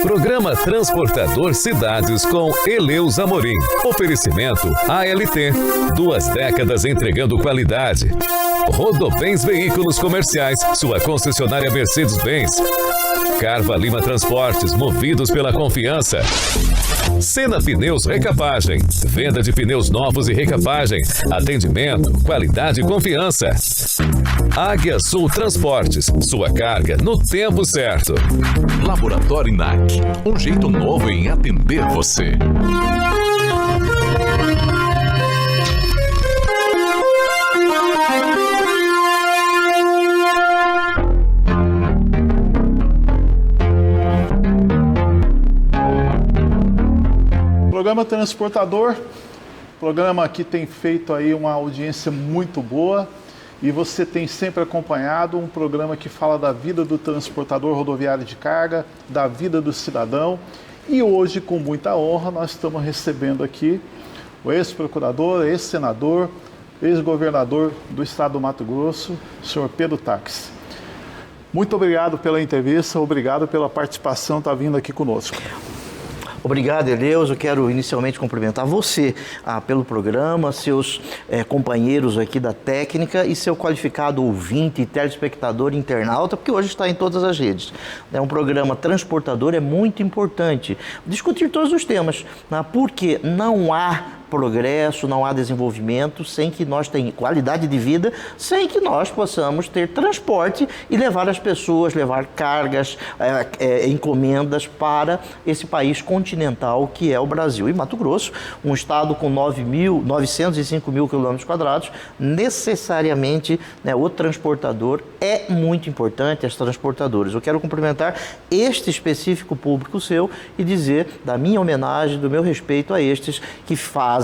Programa Transportador Cidades com Eleus Amorim. Oferecimento ALT. 2 décadas entregando qualidade. Rodobens Veículos Comerciais. Sua concessionária Mercedes-Benz. Carva Lima Transportes. Movidos pela confiança. Sena Pneus Recapagem. Venda de pneus novos e recapagem. Atendimento, qualidade e confiança. Águia Sul Transportes. Sua carga no tempo certo. Laboratório INAC. Um jeito novo em atender você. Programa Transportador, programa que tem feito aí uma audiência muito boa e você tem sempre acompanhado um programa que fala da vida do transportador rodoviário de carga, da vida do cidadão. E hoje, com muita honra, nós estamos recebendo aqui o ex-procurador, ex-senador, ex-governador do estado do Mato Grosso, o senhor Pedro Taques. Muito obrigado pela entrevista, obrigado pela participação, está vindo aqui conosco. Obrigado, Eleus. Eu quero inicialmente cumprimentar você pelo programa, seus companheiros aqui da técnica e seu qualificado ouvinte, telespectador, internauta, porque hoje está em todas as redes. É um programa transportador, é muito importante discutir todos os temas, né? Porque não há progresso, não há desenvolvimento sem que nós tenhamos qualidade de vida, sem que nós possamos ter transporte e levar as pessoas, levar cargas, encomendas para esse país continental que é o Brasil. E Mato Grosso, um estado com 905 mil quilômetros quadrados, necessariamente, né, o transportador é muito importante, as transportadoras. Eu quero cumprimentar este específico público seu e dizer da minha homenagem, do meu respeito a estes que fazem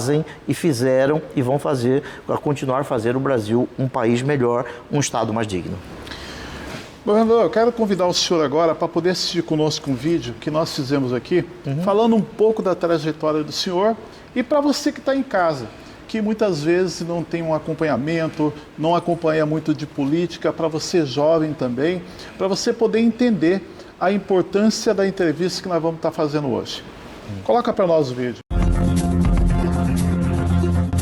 e fizeram e vão fazer, continuar a fazer o Brasil um país melhor, um estado mais digno. Governador, eu quero convidar o senhor agora para poder assistir conosco um vídeo que nós fizemos aqui, falando um pouco da trajetória do senhor e para você que está em casa, que muitas vezes não tem um acompanhamento, não acompanha muito de política, para você jovem também, para você poder entender a importância da entrevista que nós vamos estar fazendo hoje. Coloca para nós o vídeo.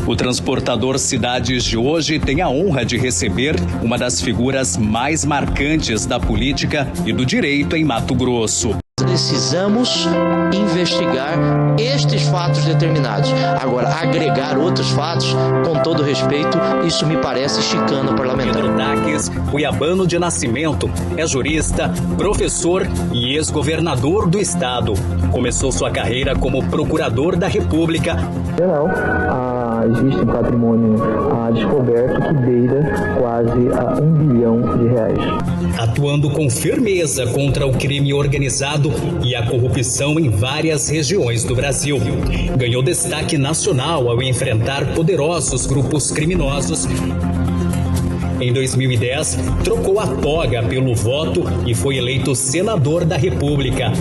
O Transportador Cidades de hoje tem a honra de receber uma das figuras mais marcantes da política e do direito em Mato Grosso. Precisamos investigar estes fatos determinados. Agora, agregar outros fatos, com todo respeito, isso me parece chicana parlamentar. Pedro Taques, cuiabano de nascimento, é jurista, professor e ex-governador do estado. Começou sua carreira como procurador da República. Existe um patrimônio descoberto que beira quase R$1 bilhão. Atuando com firmeza contra o crime organizado e a corrupção em várias regiões do Brasil. Ganhou destaque nacional ao enfrentar poderosos grupos criminosos. Em 2010, trocou a toga pelo voto e foi eleito senador da República.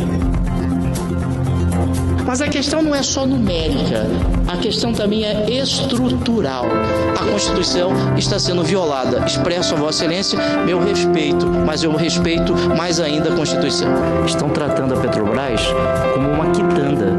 Mas a questão não é só numérica, a questão também é estrutural. A Constituição está sendo violada. Expresso a Vossa Excelência meu respeito, mas eu respeito mais ainda a Constituição. Estão tratando a Petrobras como uma quitanda.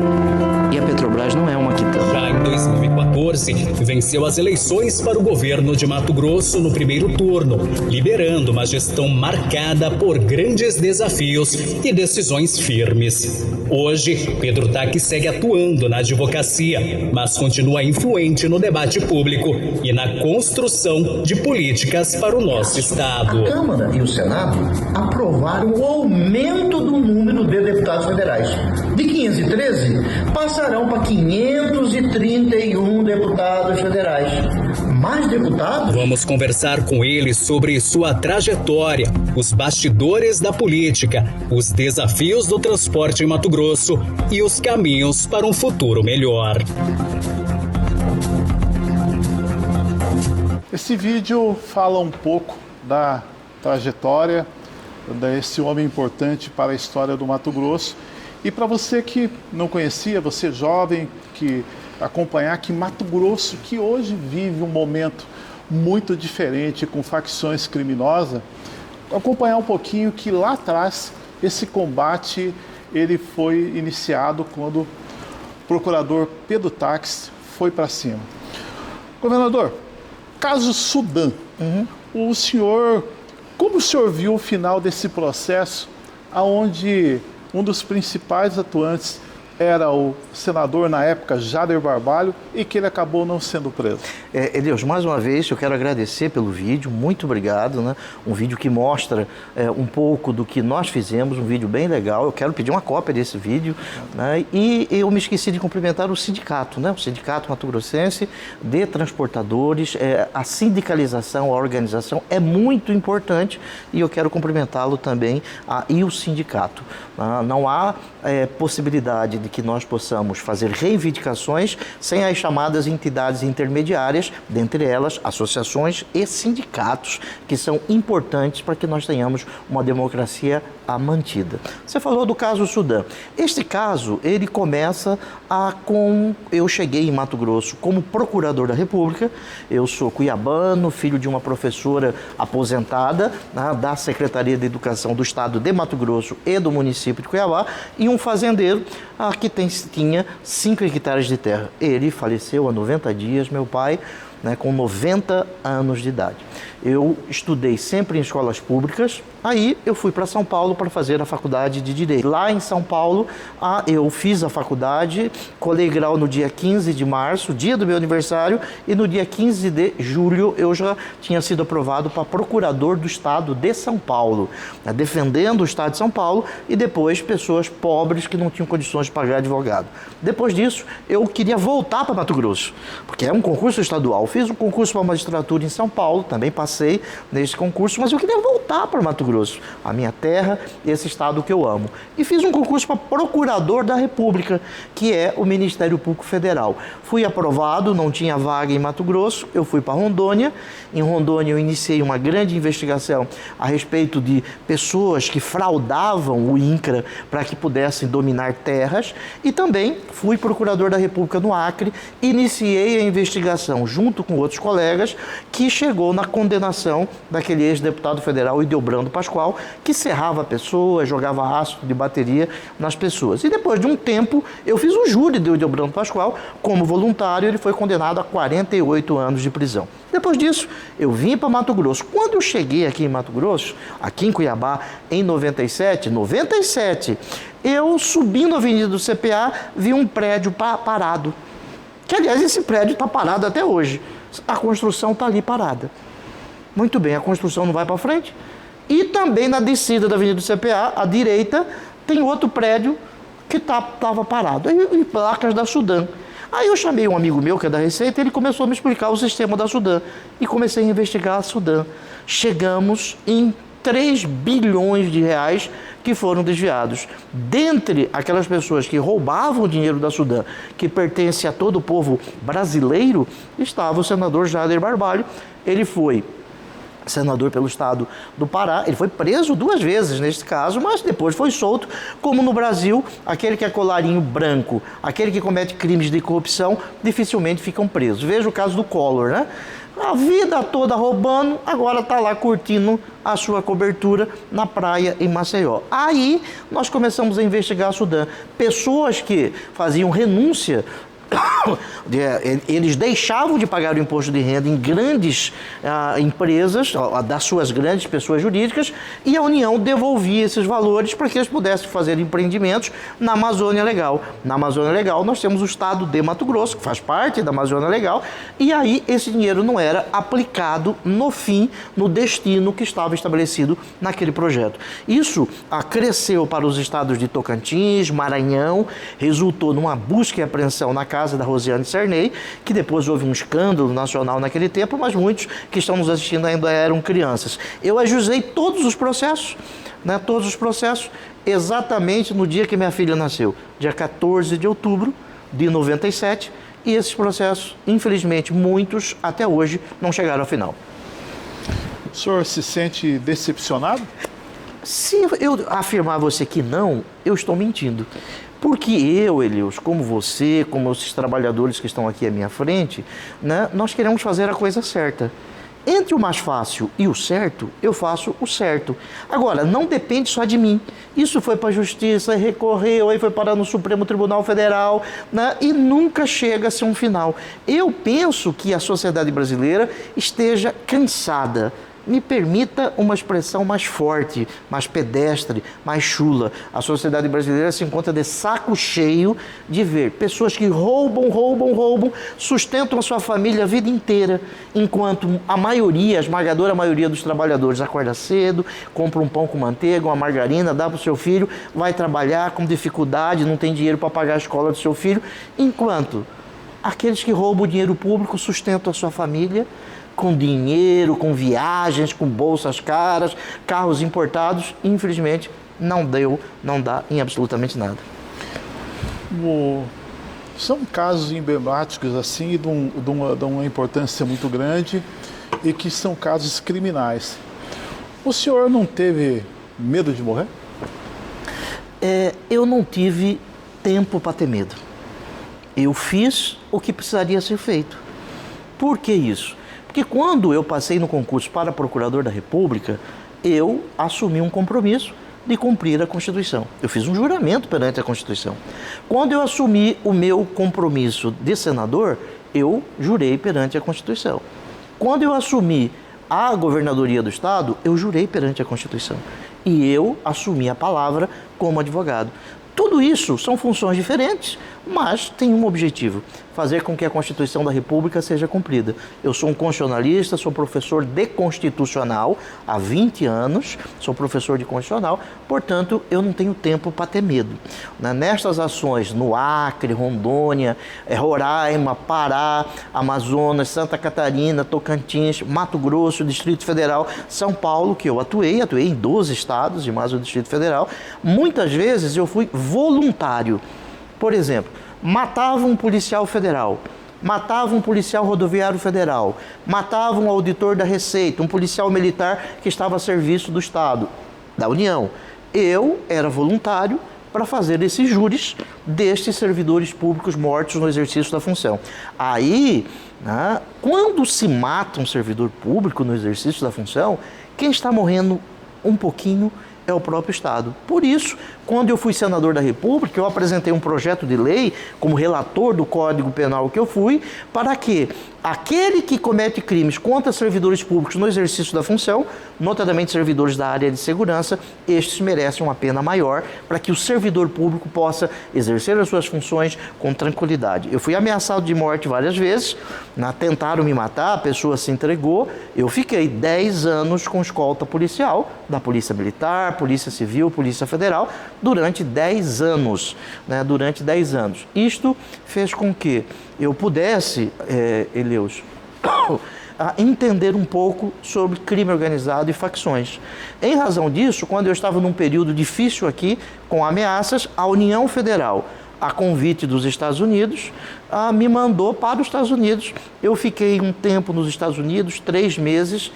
E a Petrobras não é uma quitanda. Já em 2014, venceu as eleições para o governo de Mato Grosso no primeiro turno, liderando uma gestão marcada por grandes desafios e decisões firmes. Hoje, Pedro Taques segue atuando na advocacia, mas continua influente no debate público e na construção de políticas para o nosso estado. A Câmara e o Senado aprovaram o aumento do número de deputados federais. De 513, passarão para 531 deputados federais. Mais deputados? Vamos conversar com ele sobre sua trajetória, os bastidores da política, os desafios do transporte em Mato Grosso e os caminhos para um futuro melhor. Esse vídeo fala um pouco da trajetória desse homem importante para a história do Mato Grosso. E para você que não conhecia, você jovem, que acompanhar que Mato Grosso, que hoje vive um momento muito diferente com facções criminosas, acompanhar um pouquinho que lá atrás esse combate ele foi iniciado quando o procurador Pedro Taques foi para cima. Governador, caso Sudã, como o senhor viu o final desse processo, onde um dos principais atuantes era o senador, na época, Jader Barbalho, e que ele acabou não sendo preso? Eleus, mais uma vez, eu quero agradecer pelo vídeo, muito obrigado, né? Um vídeo que mostra um pouco do que nós fizemos, um vídeo bem legal. Eu quero pedir uma cópia desse vídeo, né? E eu me esqueci de cumprimentar o sindicato, né? O Sindicato Mato Grossense de Transportadores, a sindicalização, a organização é muito importante e eu quero cumprimentá-lo também e o sindicato. Não há possibilidade de que nós possamos fazer reivindicações sem as chamadas entidades intermediárias, dentre elas associações e sindicatos, que são importantes para que nós tenhamos uma democracia mantida. Você falou do caso Sudã. Este caso, ele começa eu cheguei em Mato Grosso como procurador da República, eu sou cuiabano, filho de uma professora aposentada, né, da Secretaria de Educação do Estado de Mato Grosso e do município de Cuiabá, e um fazendeiro que tinha 5 hectares de terra. Ele faleceu há 90 dias, meu pai, né, com 90 anos de idade. Eu estudei sempre em escolas públicas, aí eu fui para São Paulo para fazer a faculdade de Direito. Lá em São Paulo, eu fiz a faculdade, colei grau no dia 15 de março, dia do meu aniversário, e no dia 15 de julho eu já tinha sido aprovado para procurador do Estado de São Paulo, né, defendendo o Estado de São Paulo e depois pessoas pobres que não tinham condições de pagar advogado. Depois disso, eu queria voltar para Mato Grosso, porque é um concurso estadual. Fiz um concurso para magistratura em São Paulo, também passei nesse concurso, mas eu queria voltar para Mato Grosso, a minha terra, esse estado que eu amo. E fiz um concurso para procurador da República, que é o Ministério Público Federal. Fui aprovado, não tinha vaga em Mato Grosso, eu fui para Rondônia. Em Rondônia eu iniciei uma grande investigação a respeito de pessoas que fraudavam o INCRA para que pudessem dominar terras, e também fui procurador da República no Acre, iniciei a investigação junto com outros colegas, que chegou na condenação daquele ex-deputado federal Ideobrando Pascoal, que serrava pessoas, jogava ácido de bateria nas pessoas. E depois de um tempo, eu fiz o júri do Ideobrando Pascoal, como voluntário, ele foi condenado a 48 anos de prisão. Depois disso, eu vim para Mato Grosso. Quando eu cheguei aqui em Mato Grosso, aqui em Cuiabá, em 97, eu subindo a Avenida do CPA, vi um prédio parado. Que, aliás, esse prédio está parado até hoje. A construção está ali parada. Muito bem, a construção não vai para frente. E também na descida da Avenida do CPA, à direita, tem outro prédio que estava parado. E placas da Sudã. Aí eu chamei um amigo meu, que é da Receita, e ele começou a me explicar o sistema da Sudã. E comecei a investigar a Sudã. Chegamos em 3 bilhões de reais que foram desviados. Dentre aquelas pessoas que roubavam o dinheiro da Sudã, que pertence a todo o povo brasileiro, estava o senador Jader Barbalho. Ele foi senador pelo estado do Pará, ele foi preso 2 vezes nesse caso, mas depois foi solto. Como no Brasil, aquele que é colarinho branco, aquele que comete crimes de corrupção, dificilmente ficam presos. Veja o caso do Collor, né? A vida toda roubando, agora está lá curtindo a sua cobertura na praia em Maceió. Aí nós começamos a investigar a Sudã. Pessoas que faziam renúncia, eles deixavam de pagar o imposto de renda em grandes empresas, das suas grandes pessoas jurídicas, e a União devolvia esses valores para que eles pudessem fazer empreendimentos na Amazônia Legal. Na Amazônia Legal nós temos o estado de Mato Grosso, que faz parte da Amazônia Legal, e aí esse dinheiro não era aplicado no fim, no destino que estava estabelecido naquele projeto. Isso cresceu para os estados de Tocantins, Maranhão, resultou numa busca e apreensão na casa da Rosiane Sarney, que depois houve um escândalo nacional naquele tempo, mas muitos que estão nos assistindo ainda eram crianças. Eu ajuizei todos os processos, né, exatamente no dia que minha filha nasceu, dia 14 de outubro de 97, e esses processos, infelizmente, muitos até hoje não chegaram ao final. O senhor se sente decepcionado? Se eu afirmar a você que não, eu estou mentindo. Porque eu, Eleus, como você, como esses trabalhadores que estão aqui à minha frente, né, nós queremos fazer a coisa certa. Entre o mais fácil e o certo, eu faço o certo. Agora, não depende só de mim. Isso foi para a Justiça, recorreu, aí foi parar no Supremo Tribunal Federal, né? E nunca chega a ser um final. Eu penso que a sociedade brasileira esteja cansada. Me permita uma expressão mais forte, mais pedestre, mais chula. A sociedade brasileira se encontra de saco cheio de ver pessoas que roubam, sustentam a sua família a vida inteira, enquanto a maioria, a esmagadora maioria dos trabalhadores acorda cedo, compra um pão com manteiga, uma margarina, dá para o seu filho, vai trabalhar com dificuldade, não tem dinheiro para pagar a escola do seu filho, enquanto aqueles que roubam o dinheiro público sustentam a sua família com dinheiro, com viagens, com bolsas caras, carros importados, infelizmente não dá em absolutamente nada. São casos emblemáticos assim, de uma importância muito grande e que são casos criminais. O senhor não teve medo de morrer? Eu não tive tempo para ter medo. Eu fiz o que precisaria ser feito. Por que isso? Porque quando eu passei no concurso para Procurador da República, eu assumi um compromisso de cumprir a Constituição. Eu fiz um juramento perante a Constituição. Quando eu assumi o meu compromisso de senador, eu jurei perante a Constituição. Quando eu assumi a governadoria do Estado, eu jurei perante a Constituição. E eu assumi a palavra como advogado. Tudo isso são funções diferentes, mas tem um objetivo: fazer com que a Constituição da República seja cumprida. Eu sou um constitucionalista, sou professor de constitucional há 20 anos, sou professor de constitucional, portanto, eu não tenho tempo para ter medo. Nestas ações no Acre, Rondônia, Roraima, Pará, Amazonas, Santa Catarina, Tocantins, Mato Grosso, Distrito Federal, São Paulo, que eu atuei em 12 estados e mais o Distrito Federal, muitas vezes eu fui voluntário. Por exemplo, matava um policial federal, matava um policial rodoviário federal, matava um auditor da Receita, um policial militar que estava a serviço do Estado, da União. Eu era voluntário para fazer esses júris destes servidores públicos mortos no exercício da função. Aí, quando se mata um servidor público no exercício da função, quem está morrendo um pouquinho é o próprio Estado. Por isso, quando eu fui senador da República, eu apresentei um projeto de lei como relator do Código Penal que eu fui, para que aquele que comete crimes contra servidores públicos no exercício da função, notadamente servidores da área de segurança, estes merecem uma pena maior para que o servidor público possa exercer as suas funções com tranquilidade. Eu fui ameaçado de morte várias vezes, tentaram me matar, a pessoa se entregou, eu fiquei 10 anos com escolta policial, da Polícia Militar, Polícia Civil, Polícia Federal, durante 10 anos. Durante 10 anos. Isto fez com que eu pudesse, Eleus, entender um pouco sobre crime organizado e facções. Em razão disso, quando eu estava num período difícil aqui, com ameaças, a União Federal, a convite dos Estados Unidos, me mandou para os Estados Unidos. Eu fiquei um tempo nos Estados Unidos, 3 meses,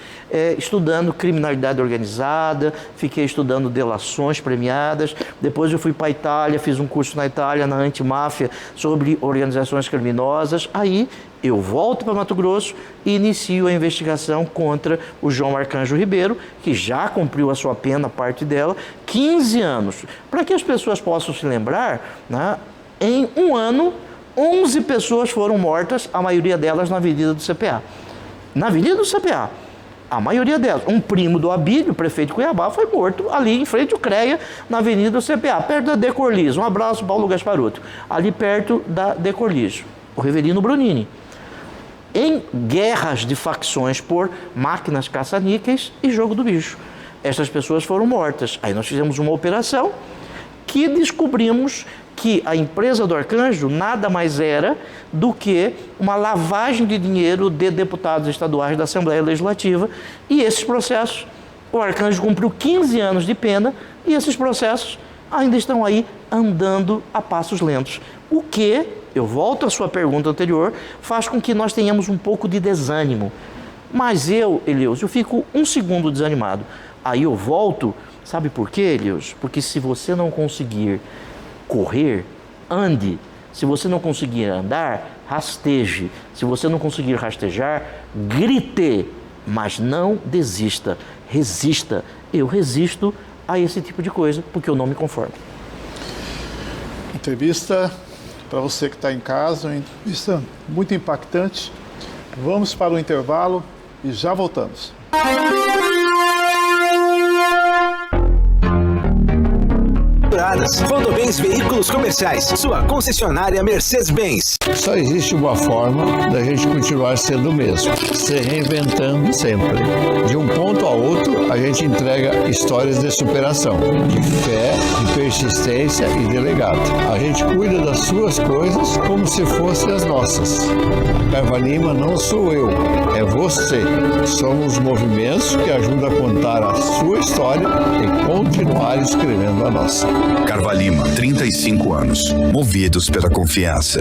estudando criminalidade organizada, fiquei estudando delações premiadas. Depois eu fui para a Itália, fiz um curso na Itália, na antimáfia, sobre organizações criminosas. Aí eu volto para Mato Grosso e inicio a investigação contra o João Arcanjo Ribeiro, que já cumpriu a sua pena, parte dela, 15 anos. Para que as pessoas possam se lembrar, em um ano, 11 pessoas foram mortas, a maioria delas na Avenida do CPA. Na Avenida do CPA, a maioria delas. Um primo do Abílio, prefeito de Cuiabá, foi morto ali em frente ao CREA, na Avenida do CPA, perto da Decorlis. Um abraço, Paulo Gasparotto. Ali perto da Decorlis, o Reverino Brunini. Em guerras de facções por máquinas caça-níqueis e jogo do bicho. Essas pessoas foram mortas. Aí nós fizemos uma operação que descobrimos que a empresa do Arcanjo nada mais era do que uma lavagem de dinheiro de deputados estaduais da Assembleia Legislativa, e esses processos, o Arcanjo cumpriu 15 anos de pena e esses processos ainda estão aí andando a passos lentos. O que, eu volto à sua pergunta anterior, faz com que nós tenhamos um pouco de desânimo. Mas eu, Eleus, eu fico um segundo desanimado. Aí eu volto, sabe por quê, Eleus? Porque se você não conseguir correr, ande. Se você não conseguir andar, rasteje. Se você não conseguir rastejar, grite. Mas não desista, resista. Eu resisto a esse tipo de coisa porque eu não me conformo. Entrevista para você que está em casa, uma entrevista muito impactante. Vamos para o intervalo e já voltamos. Rodobens Veículos Comerciais, sua concessionária Mercedes-Benz. Só existe uma forma da gente continuar sendo o mesmo, se reinventando sempre. De um ponto a outro, a gente entrega histórias de superação, de fé, de persistência e de legado. A gente cuida das suas coisas como se fossem as nossas. Carvalima não sou eu, é você. Somos movimentos que ajudam a contar a sua história e continuar escrevendo a nossa. Carvalima, 35 anos. Movidos pela confiança.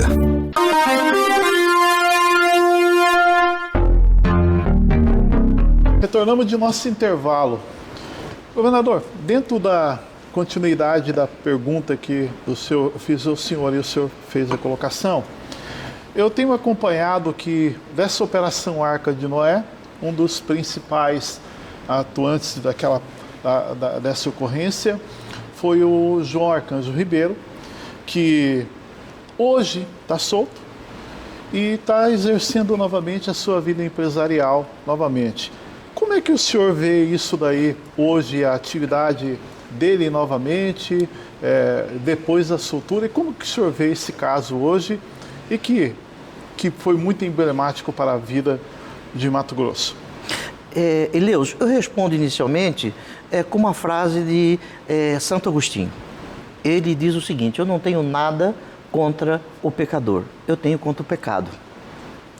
Retornamos de nosso intervalo. Governador, dentro da continuidade da pergunta que eu fiz ao senhor e o senhor fez a colocação, eu tenho acompanhado que dessa Operação Arca de Noé, um dos principais atuantes dessa ocorrência foi o João Arcanjo Ribeiro, que hoje está solto e está exercendo novamente a sua vida empresarial novamente. Como é que o senhor vê isso daí hoje, a atividade dele novamente, depois da soltura, e como que o senhor vê esse caso hoje e que foi muito emblemático para a vida de Mato Grosso? Eleus, eu respondo inicialmente com uma frase de Santo Agostinho. Ele diz o seguinte: eu não tenho nada contra o pecador, eu tenho contra o pecado.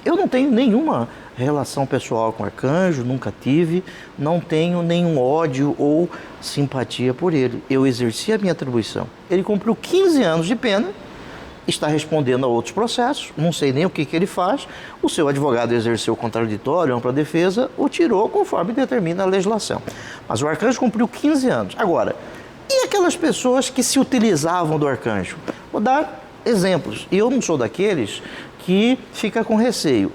Eu não tenho nenhuma relação pessoal com o Arcanjo, nunca tive, não tenho nenhum ódio ou simpatia por ele. Eu exerci a minha atribuição. Ele cumpriu 15 anos de pena, está respondendo a outros processos, não sei nem o que ele faz. O seu advogado exerceu o contraditório, ampla defesa, o tirou conforme determina a legislação. Mas o Arcanjo cumpriu 15 anos. Agora, e aquelas pessoas que se utilizavam do Arcanjo? Vou dar exemplos, e eu não sou daqueles que fica com receio.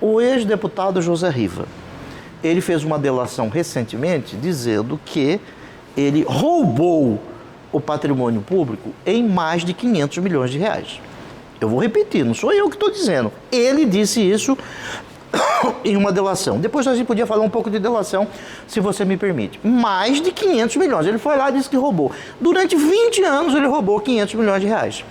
O ex-deputado José Riva, ele fez uma delação recentemente dizendo que ele roubou o patrimônio público em mais de 500 milhões de reais. Eu vou repetir, não sou eu que estou dizendo. Ele disse isso em uma delação. Depois a gente podia falar um pouco de delação, se você me permite. Mais de 500 milhões. Ele foi lá e disse que roubou. Durante 20 anos ele roubou 500 milhões de reais.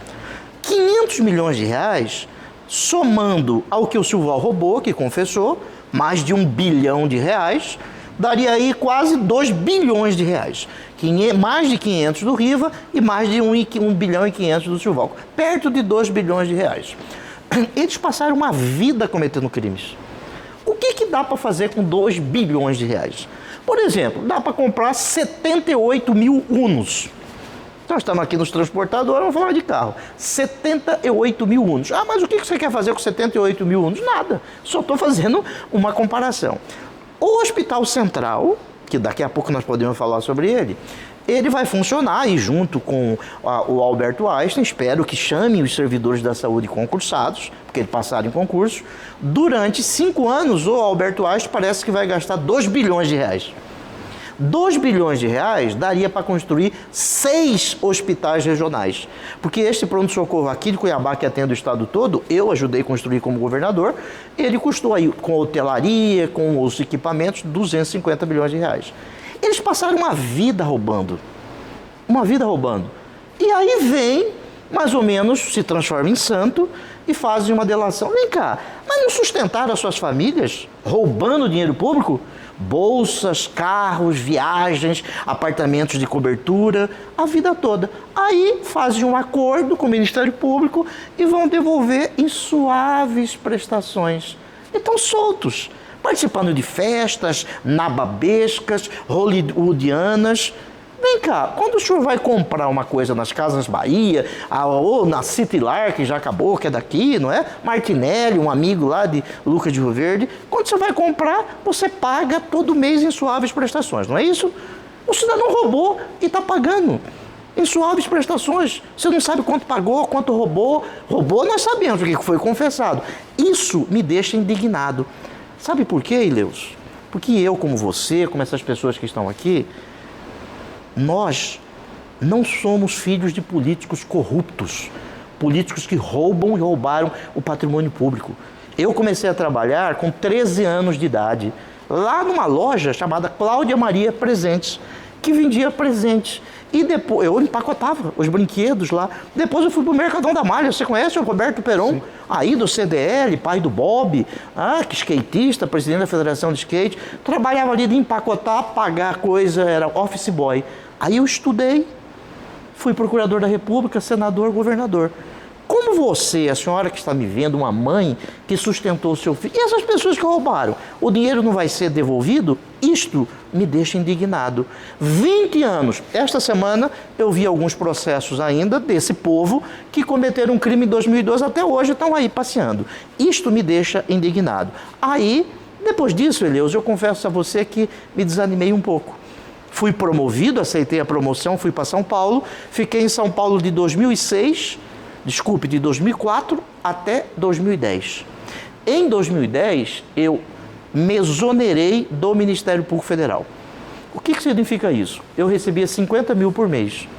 500 milhões de reais, somando ao que o Silval roubou, que confessou, mais de 1 bilhão de reais, daria aí quase 2 bilhões de reais. Mais de 500 do Riva e mais de 1 bilhão e 500 do Silval. Perto de 2 bilhões de reais. Eles passaram uma vida cometendo crimes. O que dá para fazer com 2 bilhões de reais? Por exemplo, dá para comprar 78 mil Unos. Nós estamos aqui nos transportadores, vamos falar de carro. 78 mil Unos. Ah, mas o que você quer fazer com 78 mil Unos? Nada. Só estou fazendo uma comparação. O Hospital Central, que daqui a pouco nós podemos falar sobre ele vai funcionar e junto com o Alberto Einstein, espero que chamem os servidores da saúde concursados, porque eles passaram em concurso. Durante 5 anos, o Alberto Einstein parece que vai gastar 2 bilhões de reais. 2 bilhões de reais daria para construir 6 hospitais regionais. Porque este pronto-socorro aqui de Cuiabá, que atende o estado todo, eu ajudei a construir como governador, ele custou aí, com a hotelaria, com os equipamentos, 250 milhões de reais. Eles passaram uma vida roubando. Uma vida roubando. E aí vem, mais ou menos, se transforma em santo e fazem uma delação. Vem cá, mas não sustentaram as suas famílias roubando dinheiro público? Bolsas, carros, viagens, apartamentos de cobertura, a vida toda. Aí fazem um acordo com o Ministério Público e vão devolver em suaves prestações. E estão soltos, participando de festas nababescas, hollywoodianas. Vem cá, quando o senhor vai comprar uma coisa nas Casas Bahia, ou na Citylar, que já acabou, que é daqui, não é? Martinelli, um amigo lá de Lucas de Rio Verde, quando você vai comprar, você paga todo mês em suaves prestações, não é isso? O cidadão roubou e está pagando em suaves prestações. Você não sabe quanto pagou, quanto roubou. Roubou, nós sabemos o que foi confessado. Isso me deixa indignado. Sabe por quê, Eleus? Porque eu, como você, como essas pessoas que estão aqui, nós não somos filhos de políticos corruptos, políticos que roubam e roubaram o patrimônio público. Eu comecei a trabalhar com 13 anos de idade, lá numa loja chamada Cláudia Maria Presentes, que vendia presentes. E depois, eu empacotava os brinquedos lá. Depois eu fui pro Mercadão da Malha. Você conhece o Roberto Peron? Sim. Aí do CDL, pai do Bob, que skatista, presidente da Federação de Skate. Trabalhava ali de empacotar, pagar coisa, era office boy. Aí eu estudei, fui procurador da República, senador, governador. Como você, a senhora que está me vendo, uma mãe que sustentou o seu filho, e essas pessoas que roubaram, o dinheiro não vai ser devolvido? Isto me deixa indignado. 20 anos. Esta semana eu vi alguns processos ainda desse povo que cometeram um crime em 2012, até hoje estão aí passeando. Isto me deixa indignado. Aí, depois disso, Eleus, eu confesso a você que me desanimei um pouco. Fui promovido, aceitei a promoção, fui para São Paulo, fiquei em São Paulo de 2004 até 2010. Em 2010, eu me exonerei do Ministério Público Federal. O que significa isso? Eu recebia 50 mil por mês.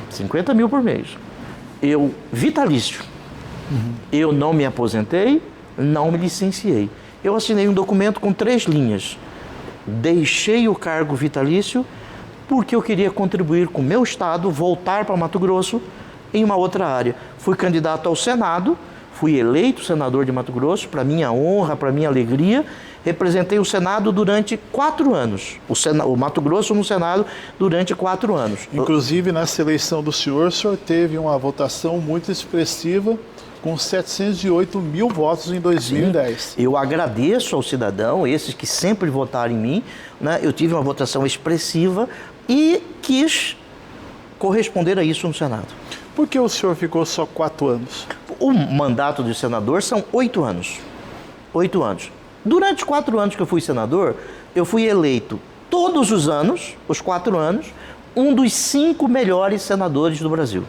50 mil por mês. Eu, vitalício. Eu não me aposentei, não me licenciei. Eu assinei um documento com 3 linhas. Deixei o cargo vitalício porque eu queria contribuir com o meu estado, voltar para Mato Grosso em uma outra área. Fui candidato ao Senado, fui eleito senador de Mato Grosso, para minha honra, para minha alegria. Representei o Senado durante 4 anos. O Mato Grosso no Senado durante 4 anos. Inclusive, nessa eleição do senhor, o senhor teve uma votação muito expressiva, com 708 mil votos em 2010. Sim, eu agradeço ao cidadão, esses que sempre votaram em mim, né? Eu tive uma votação expressiva e quis corresponder a isso no Senado. Por que o senhor ficou só 4 anos? O mandato de senador são 8 anos. 8 anos. Durante os 4 anos que eu fui senador, eu fui eleito todos os anos, os 4 anos, um dos 5 melhores senadores do Brasil.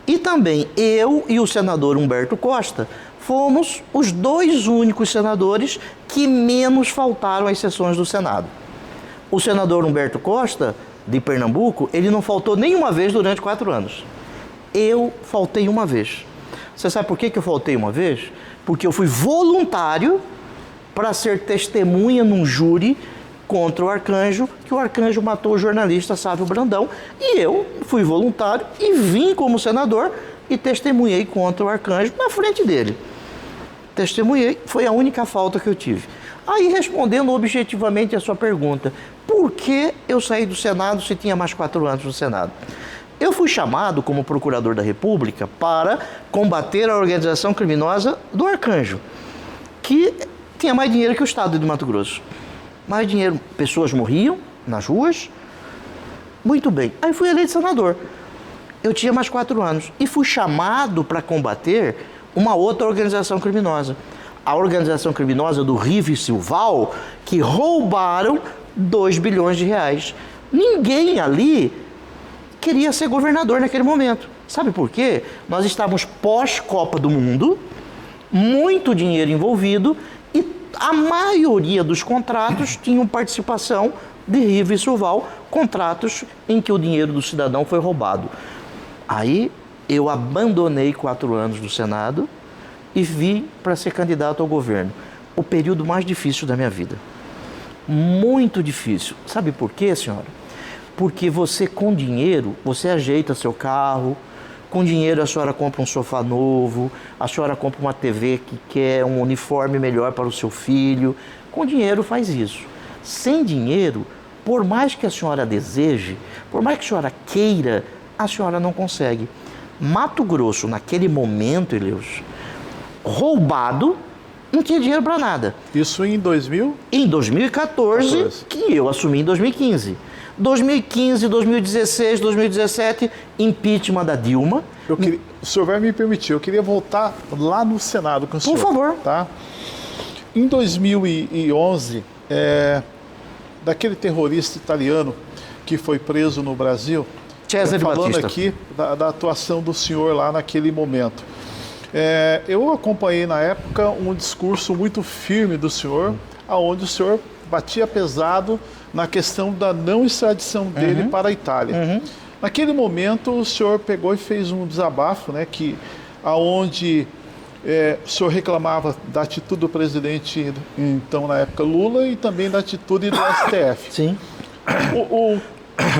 E também eu e o senador Humberto Costa fomos os 2 únicos senadores que menos faltaram às sessões do Senado. O senador Humberto Costa, de Pernambuco, ele não faltou nenhuma vez durante 4 anos. Eu faltei uma vez. Você sabe por que eu faltei uma vez? Porque eu fui voluntário para ser testemunha num júri contra o Arcanjo, que o Arcanjo matou o jornalista Sávio Brandão, e eu fui voluntário e vim como senador e testemunhei contra o Arcanjo na frente dele. Testemunhei, foi a única falta que eu tive. Aí, respondendo objetivamente a sua pergunta, por que eu saí do Senado se tinha mais 4 anos no Senado? Eu fui chamado como procurador da República para combater a organização criminosa do Arcanjo, que tinha mais dinheiro que o Estado de Mato Grosso. Mais dinheiro, pessoas morriam nas ruas. Muito bem. Aí fui eleito senador. Eu tinha mais 4 anos. E fui chamado para combater uma outra organização criminosa. A organização criminosa do Rive e Silval, que roubaram 2 bilhões de reais. Ninguém ali queria ser governador naquele momento. Sabe por quê? Nós estávamos pós-Copa do Mundo, muito dinheiro envolvido, e a maioria dos contratos tinham participação de Rive e Silval, contratos em que o dinheiro do cidadão foi roubado. Aí eu abandonei 4 anos do Senado e vim para ser candidato ao governo. O período mais difícil da minha vida. Muito difícil. Sabe por quê, senhora? Porque você, com dinheiro, você ajeita seu carro, com dinheiro a senhora compra um sofá novo, a senhora compra uma TV que quer um uniforme melhor para o seu filho. Com dinheiro faz isso. Sem dinheiro, por mais que a senhora deseje, por mais que a senhora queira, a senhora não consegue. Mato Grosso, naquele momento, Eleus, roubado, não tinha dinheiro para nada. Isso em 2000? Em 2014, que eu assumi em 2015. 2015, 2016, 2017, impeachment da Dilma. O senhor vai me permitir, eu queria voltar lá no Senado com o senhor. Por favor. Tá? Em 2011, daquele terrorista italiano que foi preso no Brasil, falando Batista. aqui da atuação do senhor lá naquele momento. Eu acompanhei na época um discurso muito firme do senhor, onde o senhor batia pesado na questão da não extradição dele para a Itália. Naquele momento, o senhor pegou e fez um desabafo, né, aonde o senhor reclamava da atitude do presidente, então, na época, Lula, e também da atitude do STF. Sim. O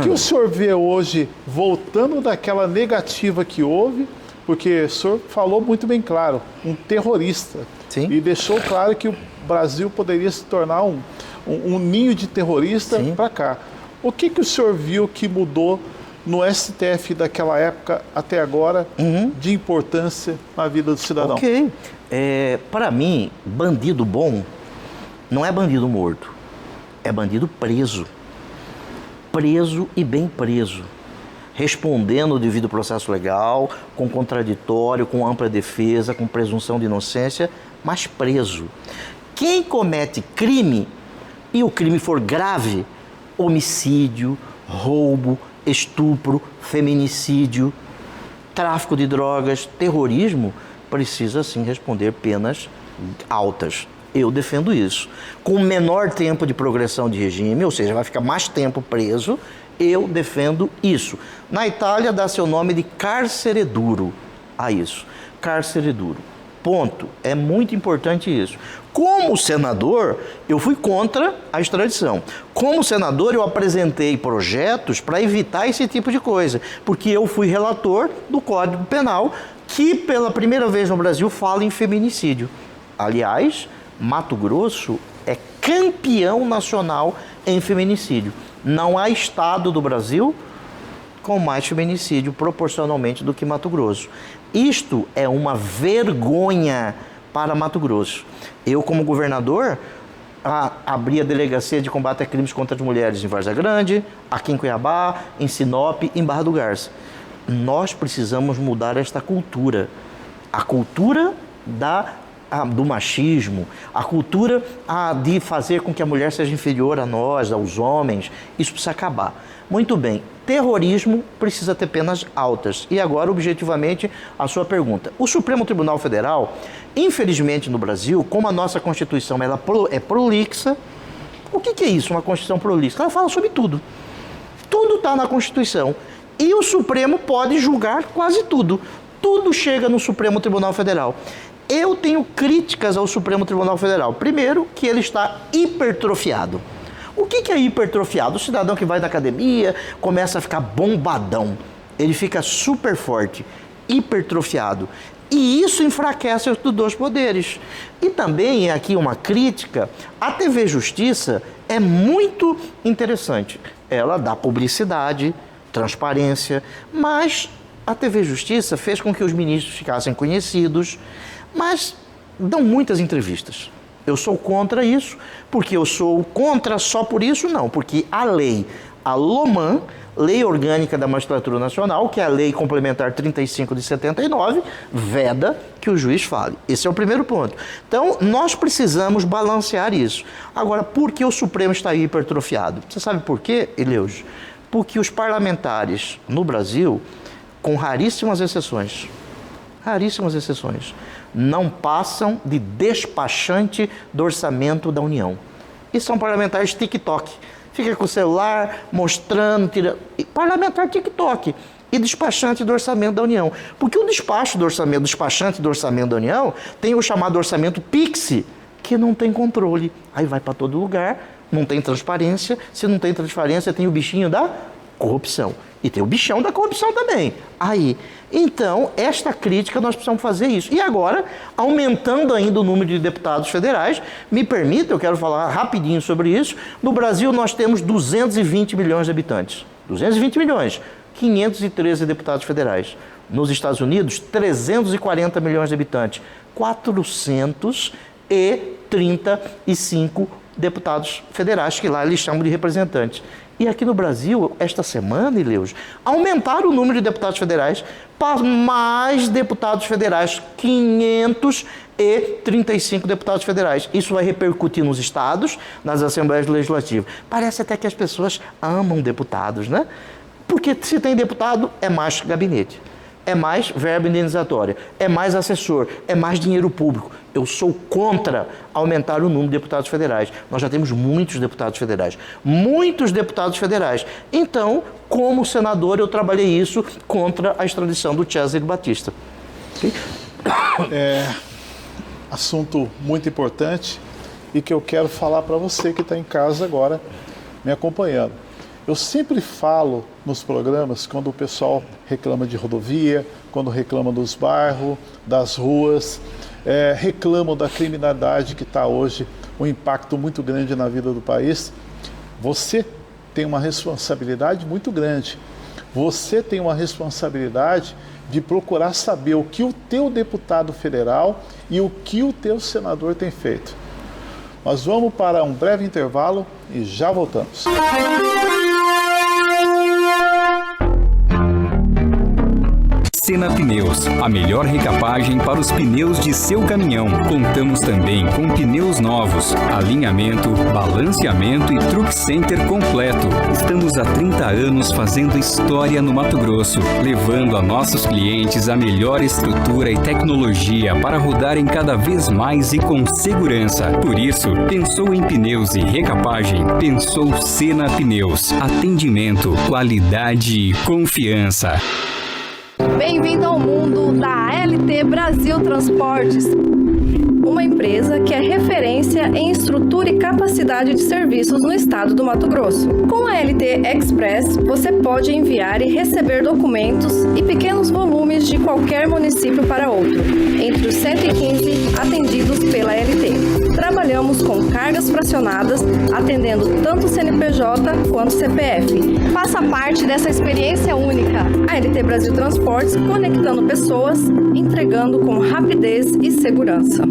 que o senhor vê hoje, voltando daquela negativa que houve, porque o senhor falou muito bem claro, um terrorista. Sim. E deixou claro que o Brasil poderia se tornar um ninho de terrorista para cá. O que o senhor viu que mudou no STF daquela época até agora de importância na vida do cidadão? Ok. Para mim, bandido bom não é bandido morto, é bandido preso. Preso e bem preso. Respondendo o devido processo legal, com contraditório, com ampla defesa, com presunção de inocência, mas preso. Quem comete crime, e o crime for grave, homicídio, roubo, estupro, feminicídio, tráfico de drogas, terrorismo, precisa sim responder penas altas. Eu defendo isso. Com menor tempo de progressão de regime, ou seja, vai ficar mais tempo preso, eu defendo isso. Na Itália dá seu nome de carcere duro a isso. Carcere duro. Ponto. É muito importante isso. Como senador, eu fui contra a extradição. Como senador, eu apresentei projetos para evitar esse tipo de coisa, porque eu fui relator do Código Penal, que pela primeira vez no Brasil fala em feminicídio. Aliás, Mato Grosso é campeão nacional em feminicídio. Não há estado do Brasil com mais feminicídio proporcionalmente do que Mato Grosso. Isto é uma vergonha para Mato Grosso. Eu, como governador, abri a Delegacia de Combate a Crimes contra as Mulheres em Várzea Grande, aqui em Cuiabá, em Sinop, em Barra do Garça. Nós precisamos mudar esta cultura. A cultura do machismo, a cultura de fazer com que a mulher seja inferior a nós, aos homens, isso precisa acabar. Muito bem, terrorismo precisa ter penas altas. E agora, objetivamente, a sua pergunta. O Supremo Tribunal Federal, infelizmente no Brasil, como a nossa Constituição ela é prolixa, o que é isso, uma Constituição prolixa? Ela fala sobre tudo. Tudo está na Constituição. E o Supremo pode julgar quase tudo. Tudo chega no Supremo Tribunal Federal. Eu tenho críticas ao Supremo Tribunal Federal. Primeiro, que ele está hipertrofiado. O que é hipertrofiado? O cidadão que vai na academia começa a ficar bombadão. Ele fica super forte, hipertrofiado. E isso enfraquece os dois poderes. E também, aqui uma crítica, a TV Justiça é muito interessante. Ela dá publicidade, transparência, mas a TV Justiça fez com que os ministros ficassem conhecidos, mas dão muitas entrevistas. Eu sou contra isso, porque eu sou contra só por isso? Não, porque a lei, a LOMAN, Lei Orgânica da Magistratura Nacional, que é a Lei Complementar 35 de 79, veda que o juiz fale. Esse é o primeiro ponto. Então, nós precisamos balancear isso. Agora, por que o Supremo está hipertrofiado? Você sabe por quê, Eleus? Porque os parlamentares no Brasil, com raríssimas exceções, não passam de despachante do orçamento da União. E são parlamentares TikTok. Fica com o celular, mostrando, tirando. Parlamentar TikTok e despachante do orçamento da União. Porque o despachante do orçamento da União tem o chamado orçamento PIX, que não tem controle. Aí vai para todo lugar, não tem transparência. Se não tem transparência, tem o bichinho da corrupção. E tem o bichão da corrupção também. Então, esta crítica nós precisamos fazer isso. E agora, aumentando ainda o número de deputados federais, me permita, eu quero falar rapidinho sobre isso. No Brasil, nós temos 220 milhões de habitantes. 220 milhões, 513 deputados federais. Nos Estados Unidos, 340 milhões de habitantes, 435 deputados federais, que lá eles chamam de representantes. E aqui no Brasil, esta semana, Eleus, aumentaram o número de deputados federais para mais deputados federais, 535 deputados federais. Isso vai repercutir nos estados, nas assembleias legislativas. Parece até que as pessoas amam deputados, né? Porque se tem deputado, é mais gabinete. é mais verba indenizatória, é mais assessor, é mais dinheiro público. Eu sou contra aumentar o número de deputados federais. Nós já temos muitos deputados federais. Muitos deputados federais. Então, como senador, eu trabalhei isso contra a extradição do Cesare Batista. Okay? Assunto muito importante e que eu quero falar para você que está em casa agora me acompanhando. Eu sempre falo nos programas quando o pessoal reclama de rodovia, quando reclama dos bairros, das ruas, reclamam da criminalidade que está hoje, um impacto muito grande na vida do país. Você tem uma responsabilidade muito grande. Você tem uma responsabilidade de procurar saber o que o teu deputado federal e o que o teu senador tem feito. Nós vamos para um breve intervalo e já voltamos. Sena Pneus, a melhor recapagem para os pneus de seu caminhão. Contamos também com pneus novos, alinhamento, balanceamento e truck center completo. Estamos há 30 anos fazendo história no Mato Grosso, levando a nossos clientes a melhor estrutura e tecnologia para rodarem cada vez mais e com segurança. Por isso, pensou em pneus e recapagem? Pensou Sena Pneus. Atendimento, qualidade e confiança. Bem-vindo ao mundo da ALT Brasil Transportes, uma empresa que é referência em estrutura e capacidade de serviços no estado do Mato Grosso. Com a ALT Express, você pode enviar e receber documentos e pequenos volumes de qualquer município para outro, entre os 115 atendidos pela ALT. Trabalhamos com cargas fracionadas, atendendo tanto CNPJ quanto CPF. Faça parte dessa experiência única. A ALT Brasil Transportes, conectando pessoas, entregando com rapidez e segurança.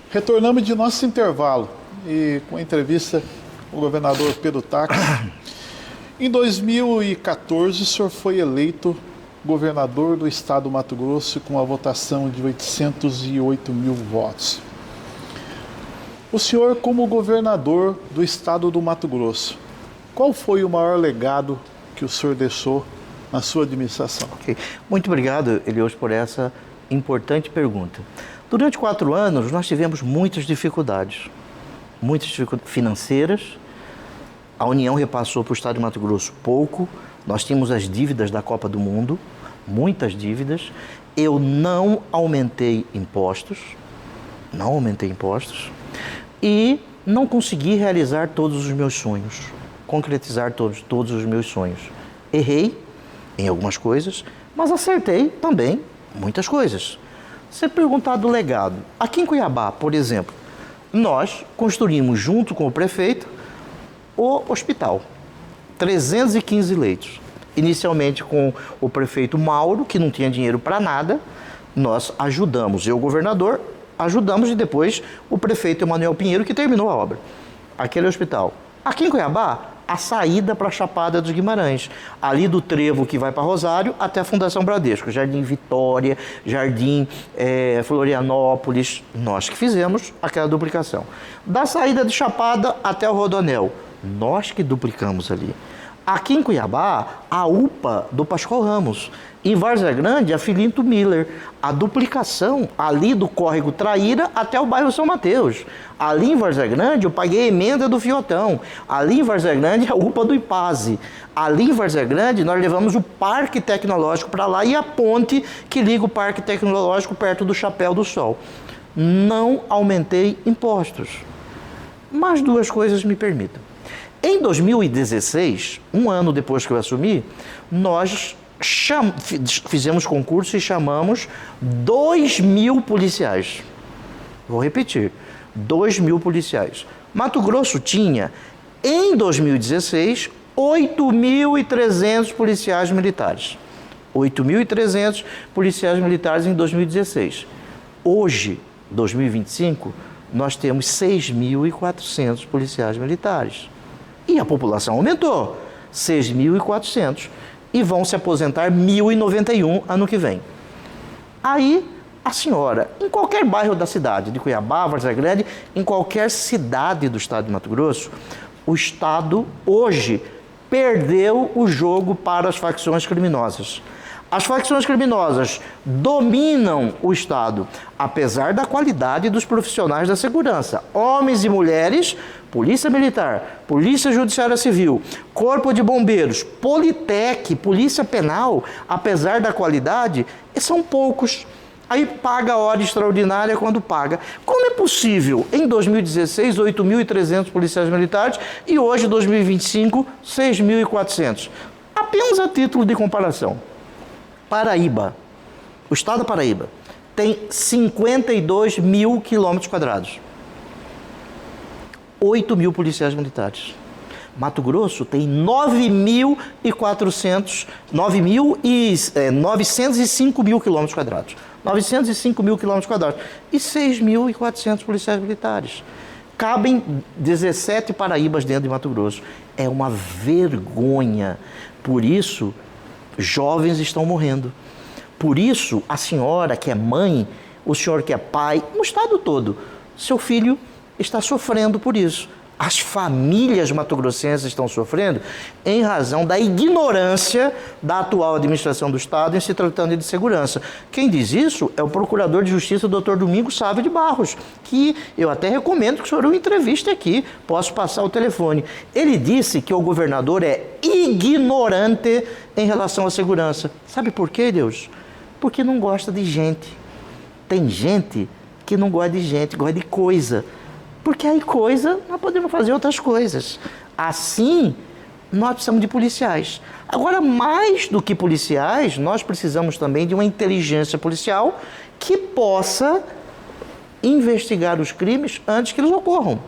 Retornamos de nosso intervalo e com a entrevista com o governador Pedro Táxi. Em 2014, o senhor foi eleito governador do estado do Mato Grosso com uma votação de 808 mil votos. O senhor, como governador do estado do Mato Grosso, qual foi o maior legado que o senhor deixou na sua administração? Okay. Muito obrigado, Elios, por essa importante pergunta. Durante 4 anos, nós tivemos muitas dificuldades financeiras. A União repassou para o estado de Mato Grosso pouco. Nós tínhamos as dívidas da Copa do Mundo, muitas dívidas. Eu não aumentei impostos e não consegui realizar todos os meus sonhos, concretizar todos os meus sonhos. Errei em algumas coisas, mas acertei também muitas coisas. Você perguntar do legado. Aqui em Cuiabá, por exemplo, nós construímos junto com o prefeito o hospital. 315 leitos. Inicialmente com o prefeito Mauro, que não tinha dinheiro para nada, nós ajudamos, eu, governador, ajudamos e depois o prefeito Emanuel Pinheiro, que terminou a obra. Aquele hospital. Aqui em Cuiabá, a saída para a Chapada dos Guimarães, ali do trevo que vai para Rosário até a Fundação Bradesco, Jardim Vitória, Jardim Florianópolis, nós que fizemos aquela duplicação. Da saída de Chapada até o Rodoanel, nós que duplicamos ali. Aqui em Cuiabá, a UPA do Pascoal Ramos. Em Várzea Grande, a Filinto Miller. A duplicação ali do córrego Traíra até o bairro São Mateus. Ali em Várzea Grande, eu paguei a emenda do Fiotão. Ali em Várzea Grande, a UPA do Ipaze. Ali em Várzea Grande, nós levamos o Parque Tecnológico para lá e a ponte que liga o Parque Tecnológico perto do Chapéu do Sol. Não aumentei impostos. Mas 2 coisas me permitam. Em 2016, um ano depois que eu assumi, nós fizemos concurso e chamamos 2.000 policiais. Vou repetir, 2.000 policiais. Mato Grosso tinha, em 2016, 8.300 policiais militares. 8.300 policiais militares em 2016. Hoje, 2025, nós temos 6.400 policiais militares. E a população aumentou, 6.400, e vão se aposentar 1.091 ano que vem. Aí, a senhora, em qualquer bairro da cidade, de Cuiabá, Várzea Grande, em qualquer cidade do estado de Mato Grosso, O Estado, hoje, perdeu o jogo para as facções criminosas. As facções criminosas dominam o Estado, apesar da qualidade dos profissionais da segurança. Homens e mulheres, Polícia Militar, Polícia Judiciária Civil, Corpo de Bombeiros, Politec, Polícia Penal, apesar da qualidade, são poucos. Aí paga a hora extraordinária quando paga. Como é possível, em 2016, 8.300 policiais militares e hoje, 2025, 6.400? Apenas a título de comparação. Paraíba, o estado da Paraíba, tem 52 mil quilômetros quadrados. 8 mil policiais militares. Mato Grosso tem 905 mil quilômetros quadrados. 905 mil quilômetros quadrados e 6.400 policiais militares. Cabem 17 Paraíbas dentro de Mato Grosso. É uma vergonha. Por isso, jovens estão morrendo. Por isso, a senhora que é mãe, o senhor que é pai, no estado todo, seu filho está sofrendo por isso. As famílias mato-grossenses estão sofrendo em razão da ignorância da atual administração do Estado em se tratando de segurança. Quem diz isso é o Procurador de Justiça, Dr. Domingos Sávio de Barros, que eu até recomendo que o senhor o entreviste aqui, posso passar o telefone. Ele disse que o governador é ignorante em relação à segurança. Sabe por quê, Deus? Porque não gosta de gente. Tem gente que não gosta de gente, gosta de coisa. Porque aí coisa, nós podemos fazer outras coisas. Assim, nós precisamos de policiais. Agora, mais do que policiais, nós precisamos também de uma inteligência policial que possa investigar os crimes antes que eles ocorram.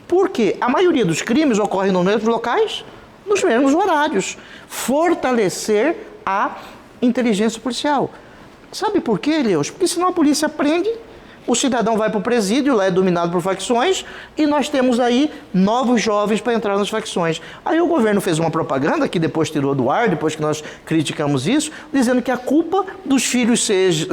Porque a maioria dos crimes ocorrem nos mesmos locais, nos mesmos horários. Fortalecer a inteligência policial. Sabe por quê, Leos? Porque senão a polícia prende, o cidadão vai para o presídio, lá é dominado por facções, e nós temos aí novos jovens para entrar nas facções. Aí o governo fez uma propaganda, que depois tirou do ar, depois que nós criticamos isso, dizendo que a culpa dos filhos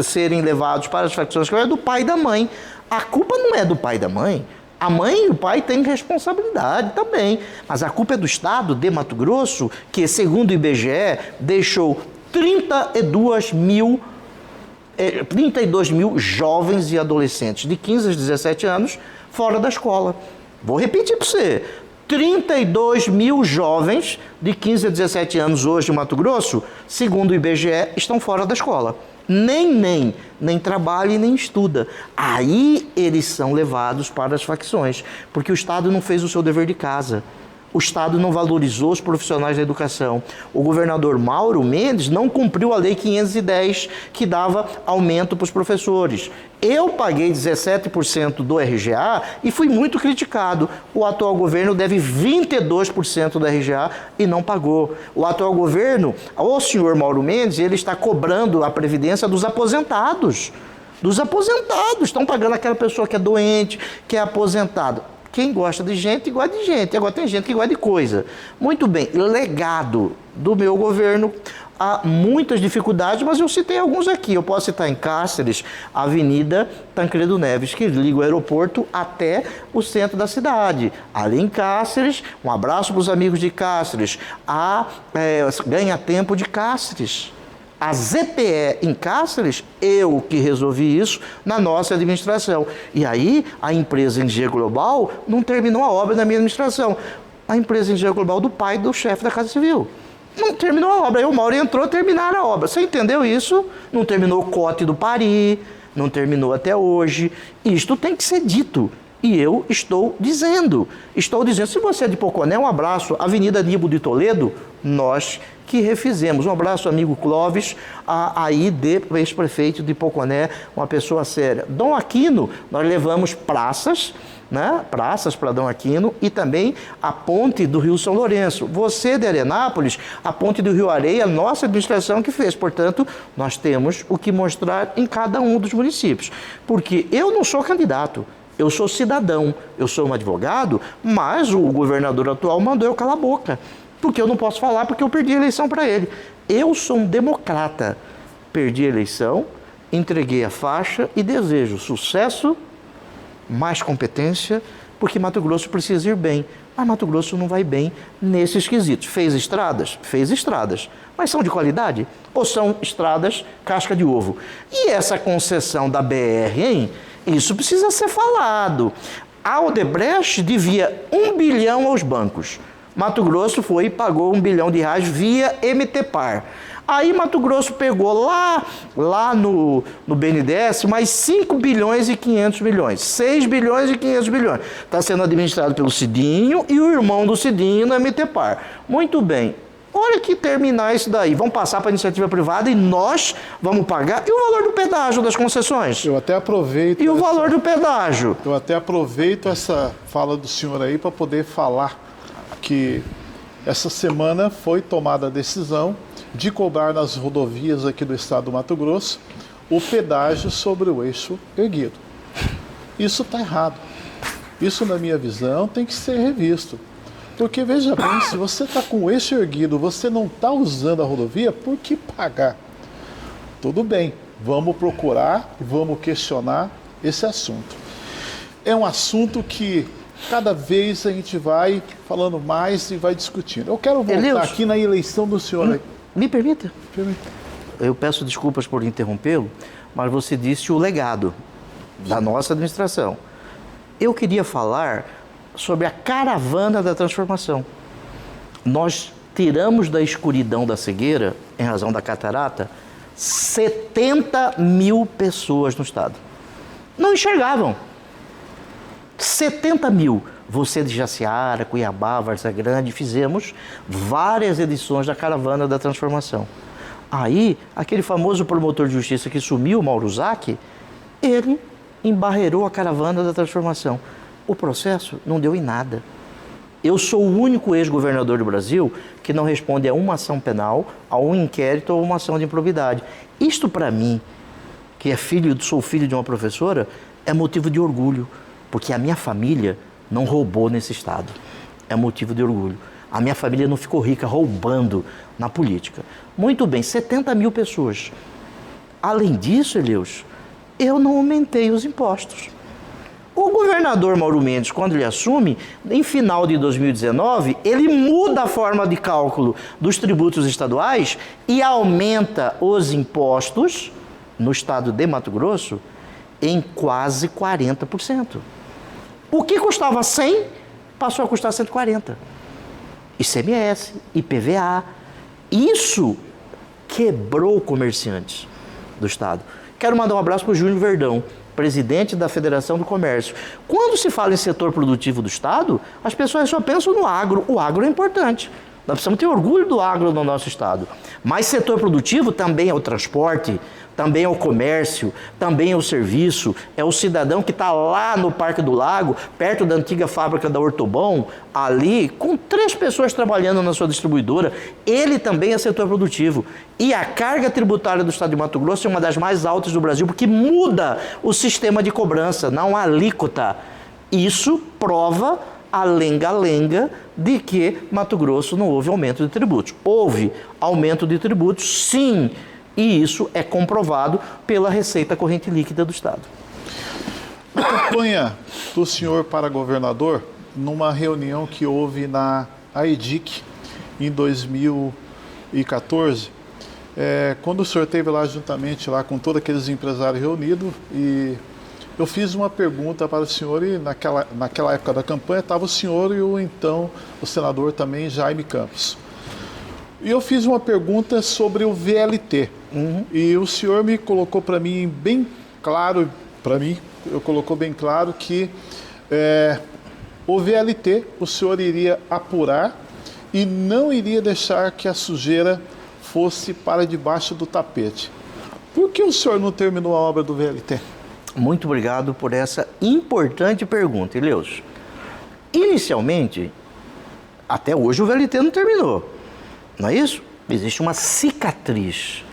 serem levados para as facções é do pai e da mãe. A culpa não é do pai e da mãe. A mãe e o pai têm responsabilidade também. Mas a culpa é do Estado de Mato Grosso, que, segundo o IBGE, deixou 32 mil jovens e adolescentes de 15 a 17 anos fora da escola. Vou repetir para você. 32 mil jovens de 15 a 17 anos hoje em Mato Grosso, segundo o IBGE, estão fora da escola. Nem trabalha e nem estuda. Aí eles são levados para as facções, porque o Estado não fez o seu dever de casa. O Estado não valorizou os profissionais da educação. O governador Mauro Mendes não cumpriu a Lei 510, que dava aumento para os professores. Eu paguei 17% do RGA e fui muito criticado. O atual governo deve 22% do RGA e não pagou. O atual governo, o senhor Mauro Mendes, ele está cobrando a previdência dos aposentados. Dos aposentados. Estão pagando aquela pessoa que é doente, que é aposentado. Quem gosta de gente, gosta de gente. Agora tem gente que gosta de coisa. Muito bem, legado do meu governo. Há muitas dificuldades, mas eu citei alguns aqui. Eu posso citar em Cáceres, a Avenida Tancredo Neves, que liga o aeroporto até o centro da cidade. Ali em Cáceres, um abraço para os amigos de Cáceres. A Ganha Tempo de Cáceres. A ZPE em Cáceres, eu que resolvi isso na nossa administração. E aí, a empresa Energia Global não terminou a obra na minha administração. A empresa Energia Global do pai do chefe da Casa Civil. Não terminou a obra. Aí o Mauro entrou, terminaram a obra. Você entendeu isso? Não terminou o Cote do Pari, não terminou até hoje. Isto tem que ser dito. E eu estou dizendo, se você é de Poconé, um abraço, Avenida Aníbal de Toledo, nós que refizemos. Um abraço, amigo Clóvis, aí de ex-prefeito de Poconé, uma pessoa séria. Dom Aquino, nós levamos praças, né? Praças para Dom Aquino e também a ponte do Rio São Lourenço. Você de Arenápolis, a ponte do Rio Areia, nossa administração que fez. Portanto, nós temos o que mostrar em cada um dos municípios. Porque eu não sou candidato. Eu sou cidadão, eu sou um advogado, mas o governador atual mandou eu calar a boca, porque eu não posso falar porque eu perdi a eleição para ele. Eu sou um democrata, perdi a eleição, entreguei a faixa e desejo sucesso, mais competência, porque Mato Grosso precisa ir bem. Mas Mato Grosso não vai bem nesses quesitos. Fez estradas? Fez estradas. Mas são de qualidade? Ou são estradas casca de ovo? E essa concessão da BR, hein? Isso precisa ser falado. A Odebrecht devia 1 bilhão aos bancos. Mato Grosso foi e pagou R$1 bilhão via MTPAR. Aí Mato Grosso pegou lá no BNDES mais 5 bilhões e 500 milhões. 6 bilhões e 500 bilhões. Está sendo administrado pelo Cidinho e o irmão do Cidinho no MTPAR. Muito bem. Hora que terminar isso daí, vamos passar para a iniciativa privada e nós vamos pagar. E o valor do pedágio das concessões? Eu até aproveito... E o valor do pedágio? Eu até aproveito essa fala do senhor aí para poder falar que essa semana foi tomada a decisão de cobrar nas rodovias aqui do estado do Mato Grosso o pedágio sobre o eixo erguido. Isso está errado. Isso, na minha visão, tem que ser revisto. Porque, veja bem, se você está com o eixo erguido, você não está usando a rodovia, por que pagar? Tudo bem, vamos procurar, vamos questionar esse assunto. É um assunto que cada vez a gente vai falando mais e vai discutindo. Eu quero voltar aqui na eleição do senhor. Me permita? Eu peço desculpas por interrompê-lo, mas você disse o legado da nossa administração. Eu queria falar sobre a caravana da transformação. Nós tiramos da escuridão da cegueira, em razão da catarata, 70 mil pessoas no estado. Não enxergavam. 70 mil. Você de Jaciara, Cuiabá, Várzea Grande, fizemos várias edições da Caravana da Transformação. Aí, aquele famoso promotor de justiça que sumiu, Mauro Zac, ele embarreirou a Caravana da Transformação. O processo não deu em nada. Eu sou o único ex-governador do Brasil que não responde a uma ação penal, a um inquérito ou uma ação de improbidade. Isto, para mim, que sou filho de uma professora, é motivo de orgulho, porque a minha família não roubou nesse estado. É motivo de orgulho. A minha família não ficou rica roubando na política. Muito bem, 70 mil pessoas. Além disso, Eleus, eu não aumentei os impostos. O governador Mauro Mendes, quando ele assume, em final de 2019, ele muda a forma de cálculo dos tributos estaduais e aumenta os impostos no estado de Mato Grosso em quase 40%. O que custava 100 passou a custar 140. ICMS, IPVA. Isso quebrou comerciantes do estado. Quero mandar um abraço para o Júnior Verdão, presidente da Federação do Comércio. Quando se fala em setor produtivo do estado, as pessoas só pensam no agro. O agro é importante. Nós precisamos ter orgulho do agro no nosso estado. Mas setor produtivo também é o transporte, também é o comércio, também é o serviço, é o cidadão que está lá no Parque do Lago, perto da antiga fábrica da Ortobon, ali, com 3 pessoas trabalhando na sua distribuidora. Ele também é setor produtivo. E a carga tributária do estado de Mato Grosso é uma das mais altas do Brasil, porque muda o sistema de cobrança, não há alíquota. Isso prova a lenga-lenga de que Mato Grosso não houve aumento de tributos. Houve aumento de tributos, sim, e isso é comprovado pela receita corrente líquida do estado. A campanha do senhor para governador, numa reunião que houve na AEDIC em 2014, quando o senhor esteve lá juntamente lá com todos aqueles empresários reunidos, e eu fiz uma pergunta para o senhor, e naquela época da campanha estava o senhor e o senador também, Jaime Campos. E eu fiz uma pergunta sobre o VLT. E o senhor me colocou para mim bem claro, colocou bem claro que o VLT o senhor iria apurar e não iria deixar que a sujeira fosse para debaixo do tapete. Por que o senhor não terminou a obra do VLT? Muito obrigado por essa importante pergunta, Eleus. Inicialmente, até hoje o VLT não terminou, não é isso? Existe uma cicatriz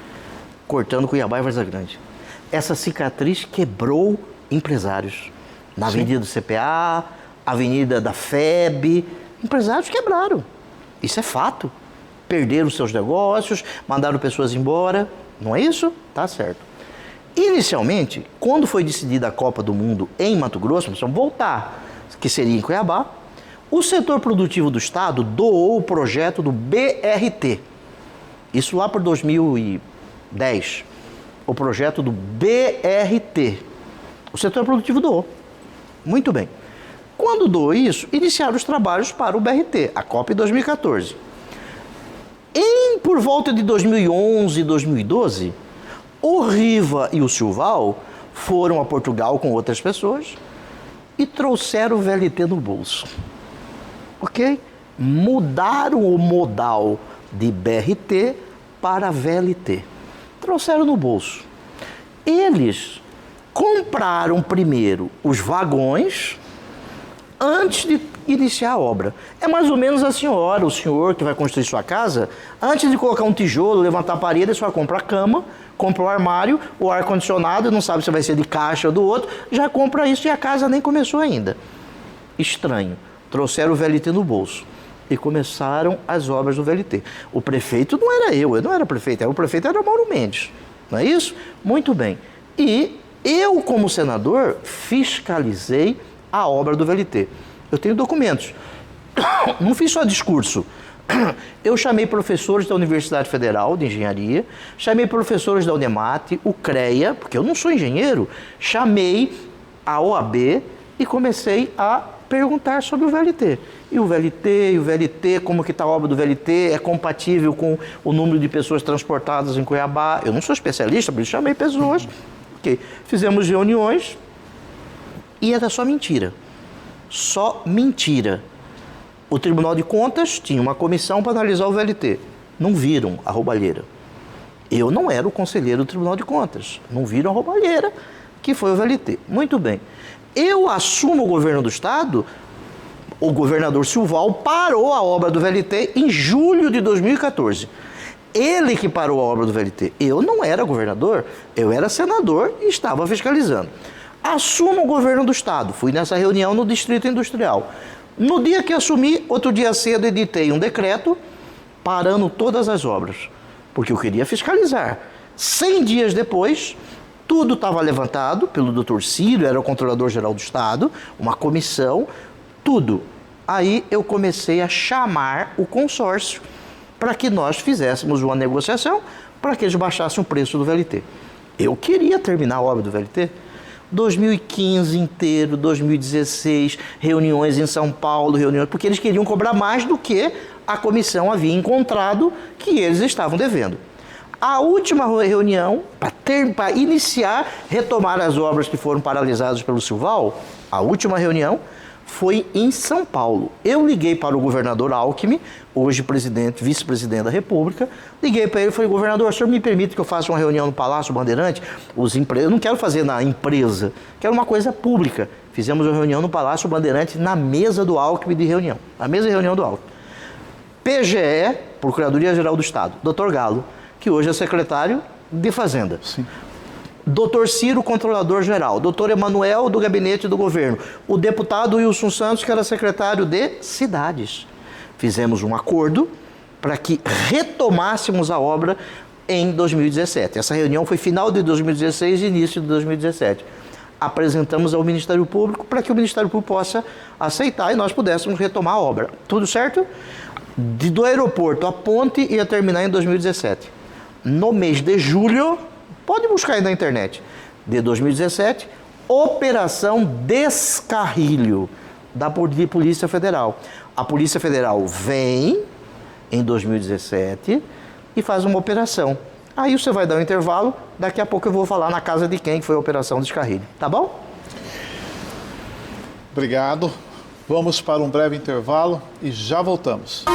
cortando Cuiabá e Várzea Grande. Essa cicatriz quebrou empresários. Na Avenida do CPA, Avenida da FEB, empresários quebraram. Isso é fato. Perderam seus negócios, mandaram pessoas embora, não é isso? Tá certo. Inicialmente, quando foi decidida a Copa do Mundo em Mato Grosso, nós vamos voltar, que seria em Cuiabá, O setor produtivo do Estado doou o projeto do BRT. Isso lá por 2010. O projeto do BRT. O setor produtivo doou. Muito bem. Quando doou isso, iniciaram os trabalhos para o BRT, a COP 2014. Por volta de 2011 e 2012, o Riva e o Silval foram a Portugal com outras pessoas e trouxeram o VLT no bolso. Ok? Mudaram o modal de BRT para VLT. Trouxeram no bolso. Eles compraram primeiro os vagões antes de iniciar a obra. É mais ou menos a senhora, o senhor que vai construir sua casa, antes de colocar um tijolo, levantar a parede, a senhora compra a cama, compra o armário, o ar-condicionado, não sabe se vai ser de caixa ou do outro, já compra isso e a casa nem começou ainda. Estranho. Trouxeram o VLT no bolso e começaram as obras do VLT. O prefeito não era eu não era prefeito, o prefeito era o Mauro Mendes, não é isso? Muito bem. E eu, como senador, fiscalizei a obra do VLT. Eu tenho documentos. Não fiz só discurso. Eu chamei professores da Universidade Federal de Engenharia, chamei professores da Unemate, o CREA, porque eu não sou engenheiro, chamei a OAB e comecei a perguntar sobre o VLT. E o VLT, como que está a obra do VLT, é compatível com o número de pessoas transportadas em Cuiabá. Eu não sou especialista, por isso chamei pessoas. Okay. Fizemos reuniões e era só mentira. Só mentira. O Tribunal de Contas tinha uma comissão para analisar o VLT. Não viram a roubalheira. Eu não era o conselheiro do Tribunal de Contas. Não viram a roubalheira, que foi o VLT. Muito bem. Eu assumo o governo do Estado, o governador Silval parou a obra do VLT em julho de 2014. Ele que parou a obra do VLT. Eu não era governador, eu era senador e estava fiscalizando. Assumo o governo do Estado. Fui nessa reunião no Distrito Industrial. No dia que assumi, outro dia cedo, editei um decreto parando todas as obras, porque eu queria fiscalizar. 100 dias depois, tudo estava levantado pelo Dr. Cílio, era o controlador-geral do Estado, uma comissão, tudo. Aí eu comecei a chamar o consórcio para que nós fizéssemos uma negociação para que eles baixassem o preço do VLT. Eu queria terminar a obra do VLT. 2015 inteiro, 2016, reuniões em São Paulo, porque eles queriam cobrar mais do que a comissão havia encontrado que eles estavam devendo. A última reunião, para iniciar, retomar as obras que foram paralisadas pelo Silval, a última reunião foi em São Paulo. Eu liguei para o governador Alckmin, hoje vice-presidente da República, liguei para ele e falei: governador, o senhor me permite que eu faça uma reunião no Palácio Bandeirante? Eu não quero fazer na empresa, quero uma coisa pública. Fizemos uma reunião no Palácio Bandeirante, na mesa do Alckmin de reunião, na mesa de reunião do Alckmin. PGE, Procuradoria-Geral do Estado, Dr. Galo, que hoje é secretário de Fazenda. Sim. Dr. Ciro, controlador-geral. Dr. Emanuel, do gabinete do governo. O deputado Wilson Santos, que era secretário de Cidades. Fizemos um acordo para que retomássemos a obra em 2017. Essa reunião foi final de 2016 e início de 2017. Apresentamos ao Ministério Público para que o Ministério Público possa aceitar e nós pudéssemos retomar a obra. Tudo certo? Do aeroporto à ponte ia terminar em 2017. No mês de julho, pode buscar aí na internet, de 2017, Operação Descarrilho da Polícia Federal. A Polícia Federal vem em 2017 e faz uma operação. Aí você vai dar um intervalo, daqui a pouco eu vou falar na casa de quem foi a Operação Descarrilho, tá bom? Obrigado. Vamos para um breve intervalo e já voltamos.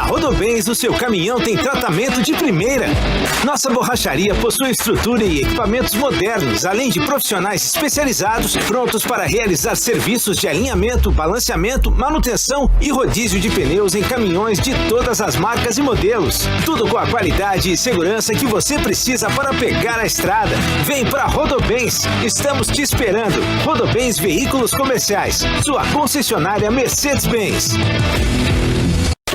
Rodobens, o seu caminhão tem tratamento de primeira. Nossa borracharia possui estrutura e equipamentos modernos, além de profissionais especializados prontos para realizar serviços de alinhamento, balanceamento, manutenção e rodízio de pneus em caminhões de todas as marcas e modelos. Tudo com a qualidade e segurança que você precisa para pegar a estrada. Vem para Rodobens, estamos te esperando. Rodobens Veículos Comerciais, sua concessionária Mercedes-Benz.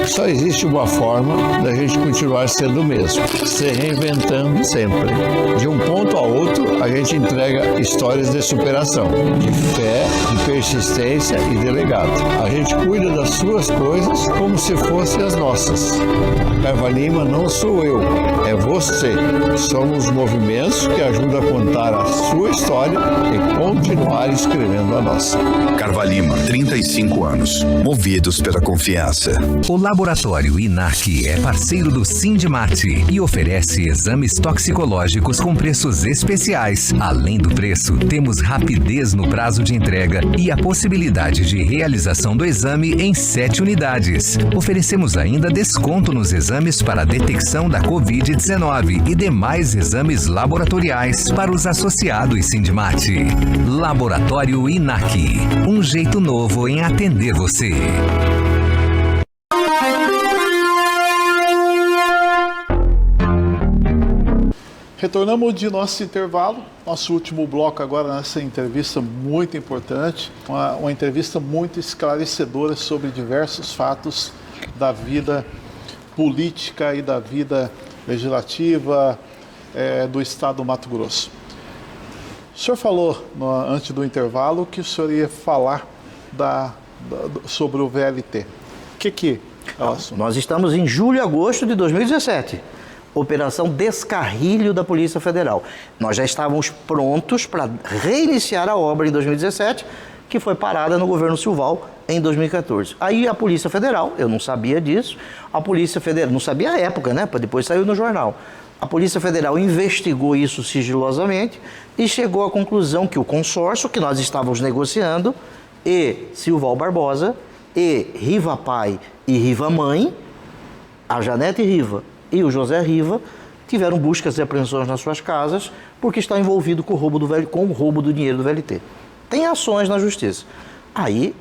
Só existe uma forma da gente continuar sendo o mesmo, se reinventando sempre. De um ponto a outro, a gente entrega histórias de superação, de fé, de persistência e de legado. A gente cuida das suas coisas como se fossem as nossas. Carvalima não sou eu, é você. Somos movimentos que ajudam a contar a sua história e continuar escrevendo a nossa. Carvalima, 35 anos. Movidos pela confiança. O Laboratório INAC é parceiro do Sindimate e oferece exames toxicológicos com preços especiais. Além do preço, temos rapidez no prazo de entrega e a possibilidade de realização do exame em 7 unidades. Oferecemos ainda desconto nos exames para a detecção da Covid-19 e demais exames laboratoriais para os associados Sindimate. Laboratório INAC, um jeito novo em atender você. Retornamos de nosso intervalo, nosso último bloco agora nessa entrevista muito importante, uma entrevista muito esclarecedora sobre diversos fatos da vida política e da vida legislativa do estado do Mato Grosso. O senhor falou antes do intervalo que o senhor ia falar sobre o VLT. O que é o assunto? Nós estamos em julho e agosto de 2017. Operação Descarrilho da Polícia Federal. Nós já estávamos prontos para reiniciar a obra em 2017, que foi parada no governo Silval em 2014. Aí a Polícia Federal, eu não sabia disso, a Polícia Federal, não sabia a época, né? Depois saiu no jornal. A Polícia Federal investigou isso sigilosamente e chegou à conclusão que o consórcio que nós estávamos negociando, e Silval Barbosa, e Riva Pai e Riva Mãe, a Janete Riva e o José Riva, tiveram buscas e apreensões nas suas casas porque está envolvido com o roubo do dinheiro do VLT. Tem ações na justiça. Aí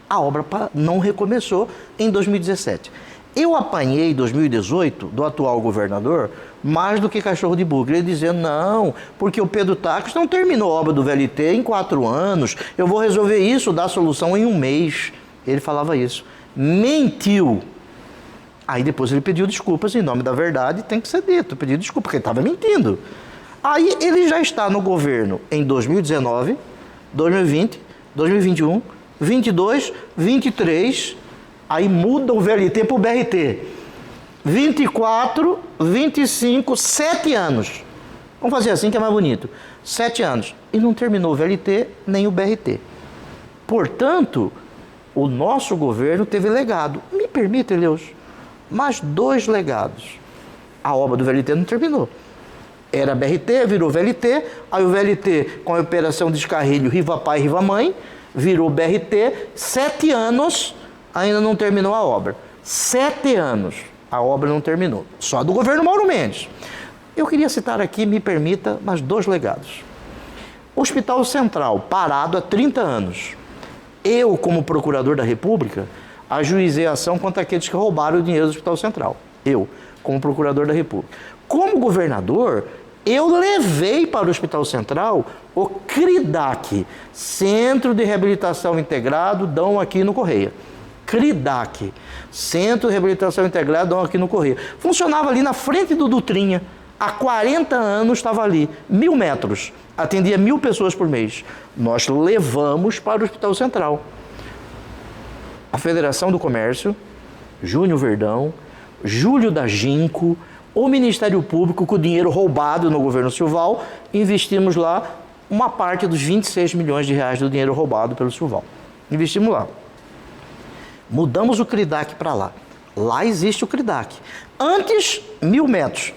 a obra não recomeçou em 2017. Eu apanhei em 2018 do atual governador mais do que cachorro de bugre, ele dizendo não, porque o Pedro Tacos não terminou a obra do VLT em 4 anos, eu vou resolver isso, dar solução em 1 mês. Ele falava isso. Mentiu. Aí depois ele pediu desculpas em nome da verdade, tem que ser dito, pediu desculpa, porque ele estava mentindo. Aí ele já está no governo em 2019, 2020, 2021, 22, 23, aí muda o VLT para o BRT. 24, 25, 7 anos. Vamos fazer assim que é mais bonito. 7 anos. E não terminou o VLT nem o BRT. Portanto, o nosso governo teve legado. Me permita, Eleus, mais 2 legados. A obra do VLT não terminou. Era BRT, virou VLT, aí o VLT com a operação Descarrilho Riva Pai e Riva Mãe, virou BRT, 7 anos, ainda não terminou a obra. 7 anos, a obra não terminou. Só do governo Mauro Mendes. Eu queria citar aqui, me permita, mais 2 legados. Hospital Central, parado há 30 anos. Eu, como procurador da República, ajuizei a ação contra aqueles que roubaram o dinheiro do Hospital Central. Eu, como procurador da República. Como governador, eu levei para o Hospital Central o CRIDAC, Centro de Reabilitação Integrado, dão aqui no Correia. CRIDAC, Centro de Reabilitação Integrado, dão aqui no Correia. Funcionava ali na frente do Dutrinha. Há 40 anos estava ali, 1.000 metros. Atendia 1.000 pessoas por mês. Nós levamos para o Hospital Central. A Federação do Comércio, Júnior Verdão, Júlio da Ginco, o Ministério Público, com o dinheiro roubado no governo Silval, investimos lá uma parte dos 26 milhões de reais do dinheiro roubado pelo Silval. Investimos lá. Mudamos o CRIDAC para lá. Lá existe o CRIDAC. Antes, 1.000 metros.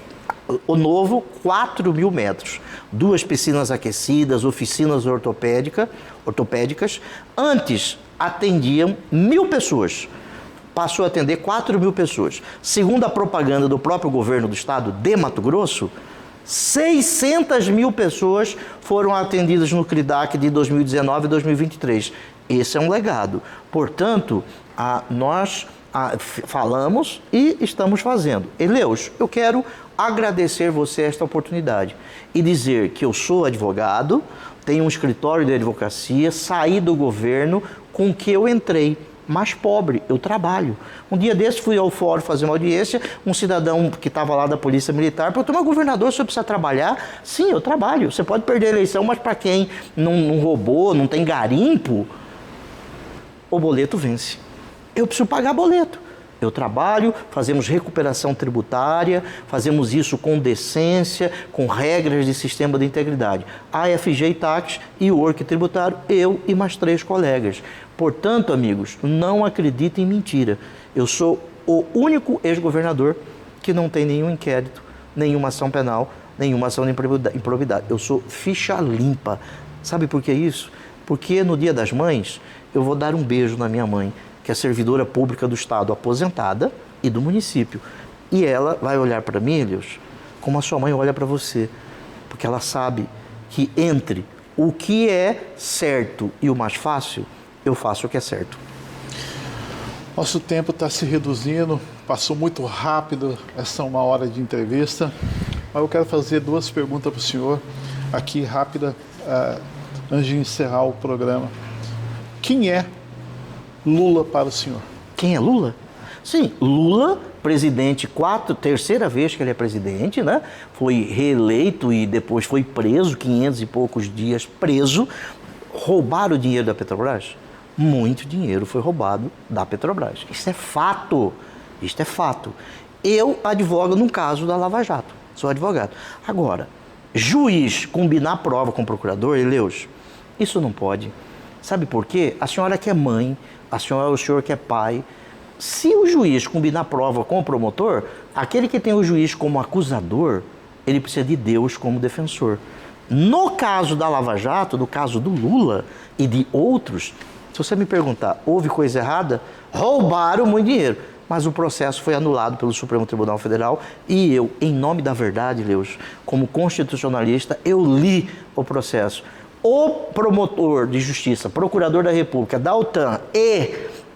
O novo, 4.000 metros. 2 piscinas aquecidas, oficinas ortopédicas. Antes, atendiam 1.000 pessoas. Passou a atender 4.000 pessoas. Segundo a propaganda do próprio governo do estado de Mato Grosso, 600.000 pessoas foram atendidas no CRIDAC de 2019 e 2023. Esse é um legado. Portanto, nós falamos e estamos fazendo. Eleus, eu quero agradecer você esta oportunidade e dizer que eu sou advogado, tenho um escritório de advocacia, saí do governo com que eu entrei mais pobre, eu trabalho. Um dia desse fui ao fórum fazer uma audiência, um cidadão que estava lá da Polícia Militar perguntou: mas governador, o senhor precisa trabalhar? Sim, eu trabalho. Você pode perder a eleição, mas para quem não roubou, não tem garimpo, o boleto vence. Eu preciso pagar boleto. Eu trabalho, fazemos recuperação tributária, fazemos isso com decência, com regras de sistema de integridade. AFG e Tax e o Work Tributário, eu e mais 3 colegas. Portanto, amigos, não acreditem em mentira. Eu sou o único ex-governador que não tem nenhum inquérito, nenhuma ação penal, nenhuma ação de improbidade. Eu sou ficha limpa. Sabe por que isso? Porque no Dia das Mães eu vou dar um beijo na minha mãe, que é servidora pública do Estado, aposentada, e do município. E ela vai olhar para mim, Elios, como a sua mãe olha para você. Porque ela sabe que entre o que é certo e o mais fácil, eu faço o que é certo. Nosso tempo está se reduzindo, passou muito rápido essa 1 hora de entrevista, mas eu quero fazer 2 perguntas para o senhor, aqui rápida, antes de encerrar o programa. Quem é Lula para o senhor? Quem é Lula? Sim, Lula, presidente, 3ª vez que ele é presidente, né? Foi reeleito e depois foi preso, 500 e poucos dias preso. Roubaram o dinheiro da Petrobras? Muito dinheiro foi roubado da Petrobras. Isso é fato. Isto é fato. Eu advogo num caso da Lava Jato. Sou advogado. Agora, juiz combinar prova com o procurador, Eleus, isso não pode. Sabe por quê? A senhora que é mãe, o senhor que é pai, se o juiz combinar prova com o promotor, aquele que tem o juiz como acusador, ele precisa de Deus como defensor. No caso da Lava Jato, no caso do Lula e de outros, se você me perguntar, houve coisa errada? Roubaram muito dinheiro. Mas o processo foi anulado pelo Supremo Tribunal Federal e eu, em nome da verdade, Leus, como constitucionalista, eu li o processo. O promotor de justiça, procurador da República, da OTAN e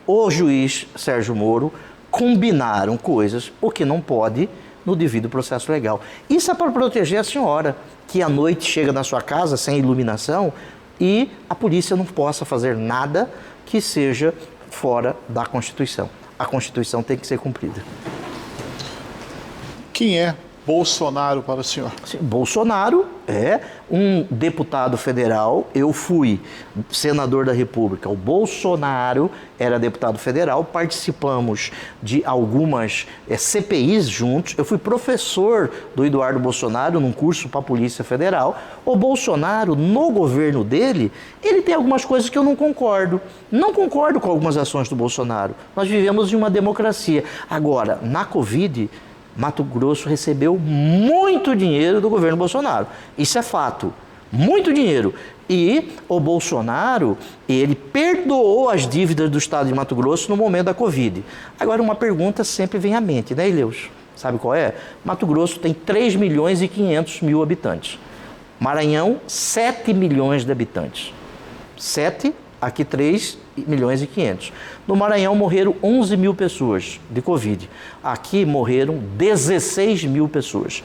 o juiz Sérgio Moro combinaram coisas, o que não pode no devido processo legal. Isso é para proteger a senhora, que à noite chega na sua casa sem iluminação e a polícia não possa fazer nada que seja fora da Constituição. A Constituição tem que ser cumprida. Quem é Bolsonaro para o senhor? Bolsonaro é um deputado federal, eu fui senador da República, o Bolsonaro era deputado federal, participamos de algumas CPIs juntos, eu fui professor do Eduardo Bolsonaro num curso para a Polícia Federal. O Bolsonaro, no governo dele, ele tem algumas coisas que eu não concordo com algumas ações do Bolsonaro. Nós vivemos em uma democracia. Agora, na Covid, Mato Grosso recebeu muito dinheiro do governo Bolsonaro. Isso é fato. Muito dinheiro. E o Bolsonaro, ele perdoou as dívidas do estado de Mato Grosso no momento da Covid. Agora, uma pergunta sempre vem à mente, né, Eleus? Sabe qual é? Mato Grosso tem 3 milhões e 500 mil habitantes. Maranhão, 7 milhões de habitantes. 7, aqui 3 milhões e 500. No Maranhão morreram 11 mil pessoas de Covid. Aqui morreram 16 mil pessoas.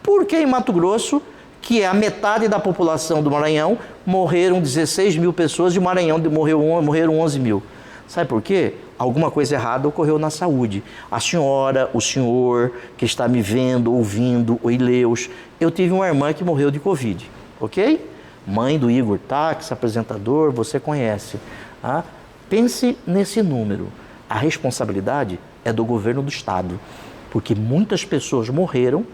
Por que em Mato Grosso, que é a metade da população do Maranhão, morreram 16 mil pessoas e o Maranhão morreram 11 mil? Sabe por quê? Alguma coisa errada ocorreu na saúde. A senhora, o senhor que está me vendo, ouvindo, o Ileus, eu tive uma irmã que morreu de Covid, ok? Mãe do Igor Tax, apresentador, você conhece. Ah, pense nesse número. A responsabilidade é do governo do estado, porque muitas pessoas morreram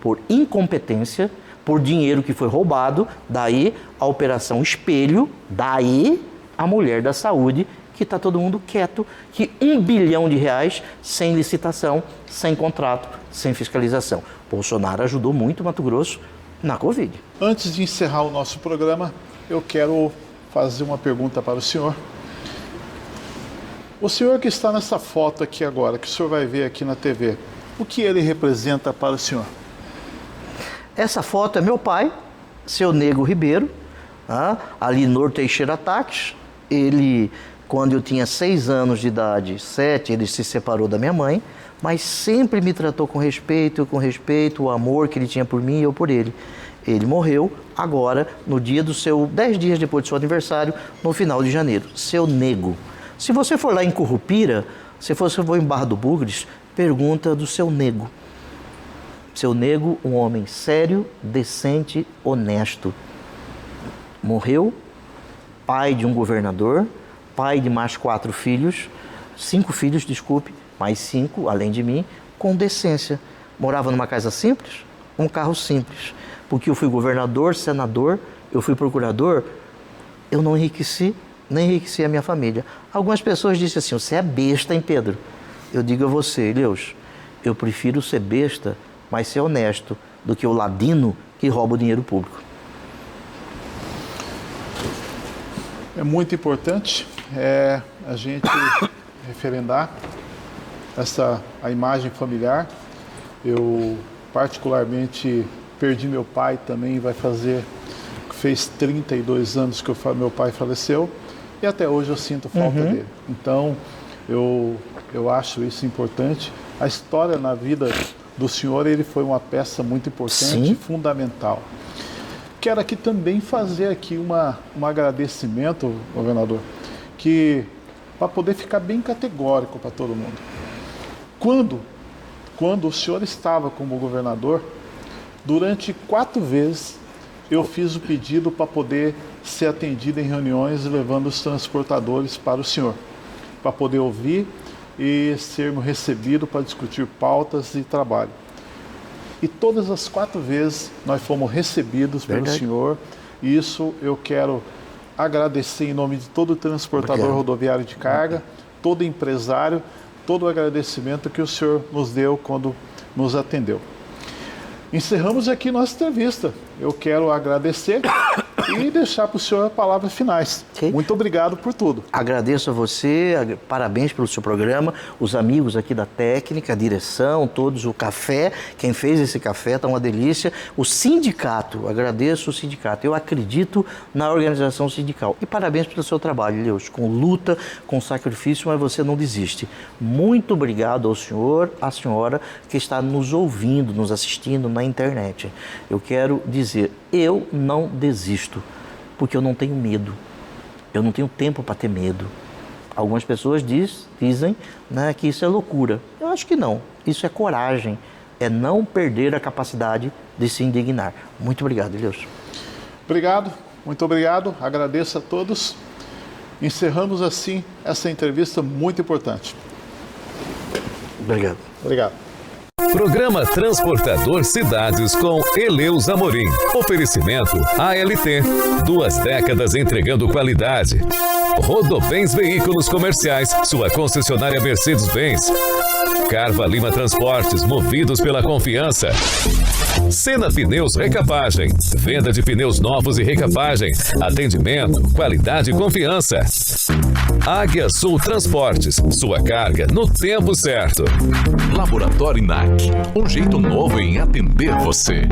por incompetência, por dinheiro que foi roubado, daí a Operação Espelho, daí a mulher da saúde, que está todo mundo quieto, que R$1 bilhão sem licitação, sem contrato, sem fiscalização. Bolsonaro ajudou muito o Mato Grosso na Covid. Antes de encerrar o nosso programa, eu quero fazer uma pergunta para o senhor. O senhor que está nessa foto aqui agora, que o senhor vai ver aqui na TV, o que ele representa para o senhor? Essa foto é meu pai, seu Nego Ribeiro, Alinor Teixeira Tax. Ele, quando eu tinha 6 anos de idade, 7, ele se separou da minha mãe, mas sempre me tratou com respeito, o amor que ele tinha por mim e eu por ele. Ele morreu agora, no dia do seu, 10 dias depois do seu aniversário, no final de janeiro. Seu Nego Se você for lá em Currupira, se você for em Barra do Bugres, pergunta do seu nego. Seu nego, um homem sério, decente, honesto. Morreu, pai de um governador, pai de mais 4 filhos, 5 filhos, desculpe, mais 5, além de mim, com decência. Morava numa casa simples, um carro simples. Porque eu fui governador, senador, eu fui procurador, eu não enriqueci, nem enriqueci a minha família. Algumas pessoas dizem assim, você é besta, hein, Pedro? Eu digo a você, Eleus, eu prefiro ser besta, mas ser honesto, do que o ladino que rouba o dinheiro público. É muito importante a gente referendar a imagem familiar. Eu, particularmente, perdi meu pai também, fez 32 anos que meu pai faleceu e até hoje eu sinto falta dele. Então, eu acho isso importante. A história na vida do senhor, ele foi uma peça muito importante e fundamental. Quero aqui também fazer aqui um agradecimento, governador, para poder ficar bem categórico para todo mundo. Quando o senhor estava como governador, durante 4 vezes eu fiz o pedido para poder ser atendido em reuniões, levando os transportadores para o senhor, para poder ouvir e sermos recebidos para discutir pautas e trabalho. E todas as 4 vezes nós fomos recebidos pelo senhor, e isso eu quero agradecer em nome de todo o transportador rodoviário de carga, todo empresário, todo o agradecimento que o senhor nos deu quando nos atendeu. Encerramos aqui nossa entrevista. Eu quero agradecer e deixar para o senhor as palavras finais. Muito obrigado por tudo. Agradeço a você, parabéns pelo seu programa, os amigos aqui da técnica, a direção, todos, o café, quem fez esse café, está uma delícia. O sindicato, agradeço o sindicato, eu acredito na organização sindical. E parabéns pelo seu trabalho, Eleus, com luta, com sacrifício, mas você não desiste. Muito obrigado ao senhor, à senhora que está nos ouvindo, nos assistindo na internet. Eu quero dizer, eu não desisto, porque eu não tenho medo. Eu não tenho tempo para ter medo. Algumas pessoas dizem, né, que isso é loucura. Eu acho que não. Isso é coragem. É não perder a capacidade de se indignar. Muito obrigado, Eleus. Obrigado, muito obrigado. Agradeço a todos. Encerramos assim essa entrevista muito importante. Obrigado. Obrigado. Programa Transportador Cidades com Eleus Amorim. Oferecimento ALT. 2 décadas entregando qualidade. Rodobens Veículos Comerciais. Sua concessionária Mercedes-Benz. Carva Lima Transportes. Movidos pela confiança. Sena Pneus Recapagem. Venda de pneus novos e recapagem. Atendimento, qualidade e confiança. Águia Sul Transportes. Sua carga no tempo certo. Laboratório INAC. Um jeito novo em atender você.